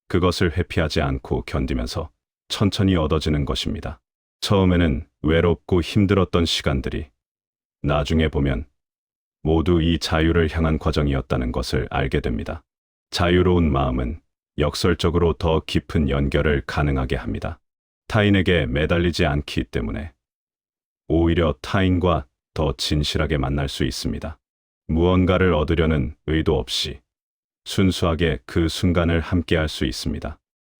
Speaker 1: 그것을 회피하지 않고 견디면서 천천히 얻어지는 것입니다. 처음에는 외롭고 힘들었던 시간들이 나중에 보면 모두 이 자유를 향한 과정이었다는 것을 알게 됩니다. 자유로운 마음은 역설적으로 더 깊은 연결을 가능하게 합니다. 타인에게 매달리지 않기 때문에 오히려 타인과 더 진실하게 만날 수 있습니다. 무언가를 얻으려는 의도 없이 순수하게 그 순간을 함께할 수 있습니다.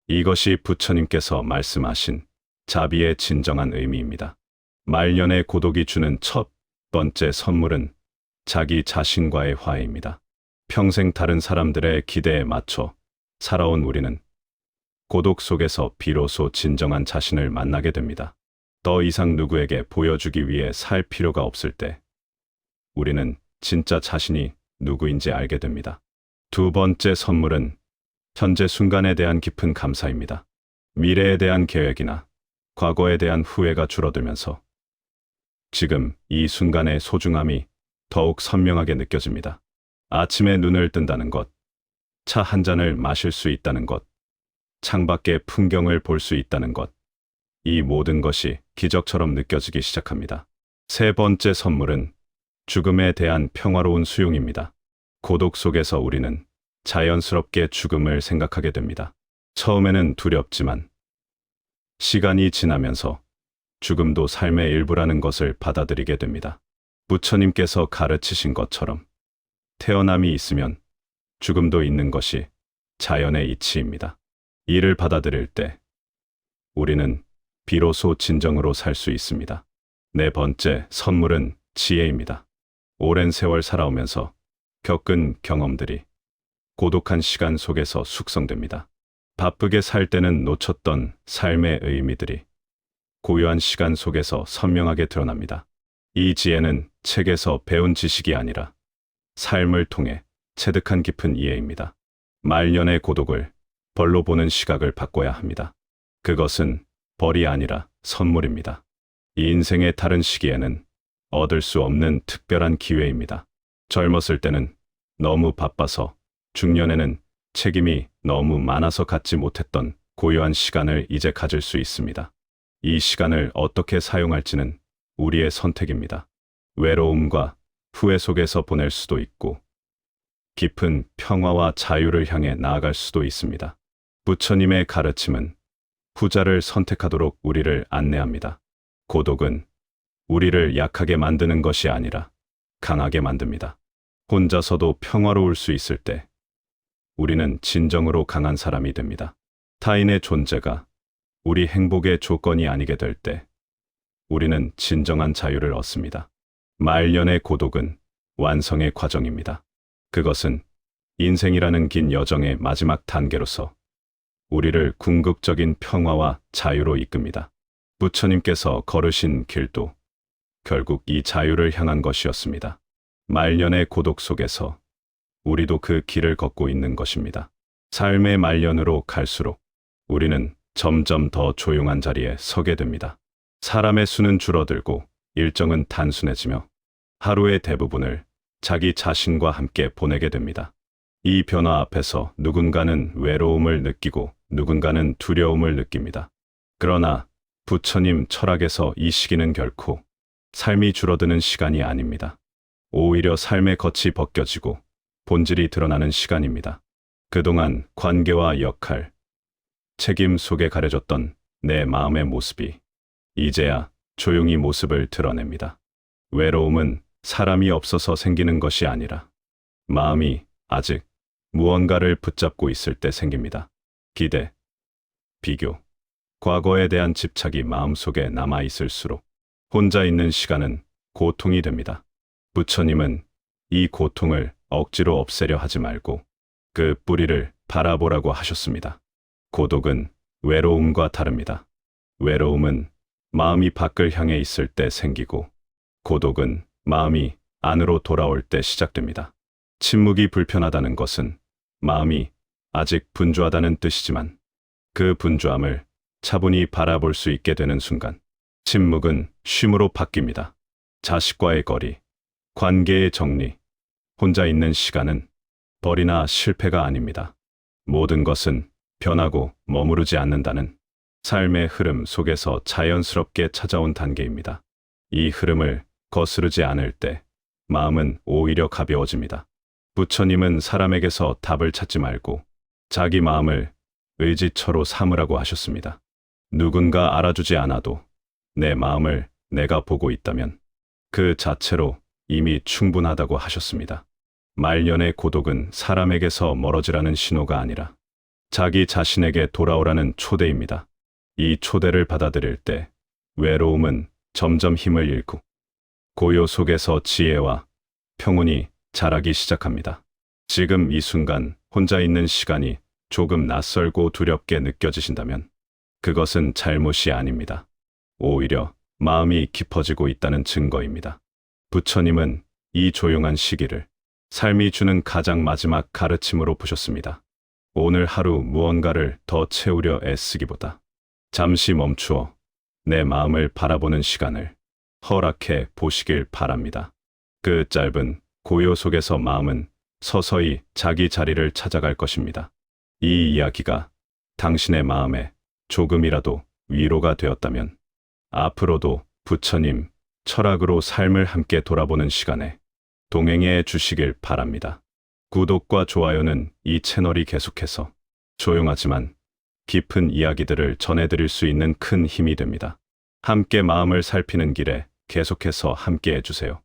Speaker 1: 이것이 부처님께서 말씀하신 자비의 진정한 의미입니다. 말년의 고독이 주는 첫 번째 선물은 자기 자신과의 화해입니다. 평생 다른 사람들의 기대에 맞춰 살아온 우리는 고독 속에서 비로소 진정한 자신을 만나게 됩니다. 더 이상 누구에게 보여주기 위해 살 필요가 없을 때 우리는 진짜 자신이 누구인지 알게 됩니다. 두 번째 선물은 현재 순간에 대한 깊은 감사입니다. 미래에 대한 계획이나 과거에 대한 후회가 줄어들면서 지금 이 순간의 소중함이 더욱 선명하게 느껴집니다. 아침에 눈을 뜬다는 것, 차 한 잔을 마실 수 있다는 것, 창밖의 풍경을 볼 수 있다는 것, 이 모든 것이 기적처럼 느껴지기 시작합니다. 세 번째 선물은 죽음에 대한 평화로운 수용입니다. 고독 속에서 우리는 자연스럽게 죽음을 생각하게 됩니다. 처음에는 두렵지만 시간이 지나면서 죽음도 삶의 일부라는 것을 받아들이게 됩니다. 부처님께서 가르치신 것처럼 태어남이 있으면 죽음도 있는 것이 자연의 이치입니다. 이를 받아들일 때 우리는 비로소 진정으로 살 수 있습니다. 네 번째 선물은 지혜입니다. 오랜 세월 살아오면서 겪은 경험들이 고독한 시간 속에서 숙성됩니다. 바쁘게 살 때는 놓쳤던 삶의 의미들이 고요한 시간 속에서 선명하게 드러납니다. 이 지혜는 책에서 배운 지식이 아니라 삶을 통해 체득한 깊은 이해입니다. 말년의 고독을 벌로 보는 시각을 바꿔야 합니다. 그것은 벌이 아니라 선물입니다. 이 인생의 다른 시기에는 얻을 수 없는 특별한 기회입니다. 젊었을 때는 너무 바빠서, 중년에는 책임이 너무 많아서 갖지 못했던 고요한 시간을 이제 가질 수 있습니다. 이 시간을 어떻게 사용할지는 우리의 선택입니다. 외로움과 후회 속에서 보낼 수도 있고, 깊은 평화와 자유를 향해 나아갈 수도 있습니다. 부처님의 가르침은 후자를 선택하도록 우리를 안내합니다. 고독은 우리를 약하게 만드는 것이 아니라 강하게 만듭니다. 혼자서도 평화로울 수 있을 때 우리는 진정으로 강한 사람이 됩니다. 타인의 존재가 우리 행복의 조건이 아니게 될 때 우리는 진정한 자유를 얻습니다. 말년의 고독은 완성의 과정입니다. 그것은 인생이라는 긴 여정의 마지막 단계로서 우리를 궁극적인 평화와 자유로 이끕니다. 부처님께서 걸으신 길도 결국 이 자유를 향한 것이었습니다. 말년의 고독 속에서 우리도 그 길을 걷고 있는 것입니다. 삶의 말년으로 갈수록 우리는 점점 더 조용한 자리에 서게 됩니다. 사람의 수는 줄어들고 일정은 단순해지며 하루의 대부분을 자기 자신과 함께 보내게 됩니다. 이 변화 앞에서 누군가는 외로움을 느끼고 누군가는 두려움을 느낍니다. 그러나 부처님 철학에서 이 시기는 결코 삶이 줄어드는 시간이 아닙니다. 오히려 삶의 겉이 벗겨지고 본질이 드러나는 시간입니다. 그동안 관계와 역할, 책임 속에 가려졌던 내 마음의 모습이 이제야 조용히 모습을 드러냅니다. 외로움은 사람이 없어서 생기는 것이 아니라 마음이 아직 무언가를 붙잡고 있을 때 생깁니다. 기대, 비교, 과거에 대한 집착이 마음속에 남아 있을수록 혼자 있는 시간은 고통이 됩니다. 부처님은 이 고통을 억지로 없애려 하지 말고 그 뿌리를 바라보라고 하셨습니다. 고독은 외로움과 다릅니다. 외로움은 마음이 밖을 향해 있을 때 생기고, 고독은 마음이 안으로 돌아올 때 시작됩니다. 침묵이 불편하다는 것은 마음이 아직 분주하다는 뜻이지만, 그 분주함을 차분히 바라볼 수 있게 되는 순간 침묵은 쉼으로 바뀝니다. 자식과의 거리, 관계의 정리, 혼자 있는 시간은 벌이나 실패가 아닙니다. 모든 것은 변하고 머무르지 않는다는 삶의 흐름 속에서 자연스럽게 찾아온 단계입니다. 이 흐름을 거스르지 않을 때 마음은 오히려 가벼워집니다. 부처님은 사람에게서 답을 찾지 말고 자기 마음을 의지처로 삼으라고 하셨습니다. 누군가 알아주지 않아도 내 마음을 내가 보고 있다면 그 자체로 이미 충분하다고 하셨습니다. 말년의 고독은 사람에게서 멀어지라는 신호가 아니라 자기 자신에게 돌아오라는 초대입니다. 이 초대를 받아들일 때 외로움은 점점 힘을 잃고 고요 속에서 지혜와 평온이 자라기 시작합니다. 지금 이 순간 혼자 있는 시간이 조금 낯설고 두렵게 느껴지신다면 그것은 잘못이 아닙니다. 오히려 마음이 깊어지고 있다는 증거입니다. 부처님은 이 조용한 시기를 삶이 주는 가장 마지막 가르침으로 보셨습니다. 오늘 하루 무언가를 더 채우려 애쓰기보다 잠시 멈추어 내 마음을 바라보는 시간을 허락해 보시길 바랍니다. 그 짧은 고요 속에서 마음은 서서히 자기 자리를 찾아갈 것입니다. 이 이야기가 당신의 마음에 조금이라도 위로가 되었다면 앞으로도 부처님 철학으로 삶을 함께 돌아보는 시간에 동행해 주시길 바랍니다. 구독과 좋아요는 이 채널이 계속해서 조용하지만 깊은 이야기들을 전해드릴 수 있는 큰 힘이 됩니다. 함께 마음을 살피는 길에 계속해서 함께 해주세요.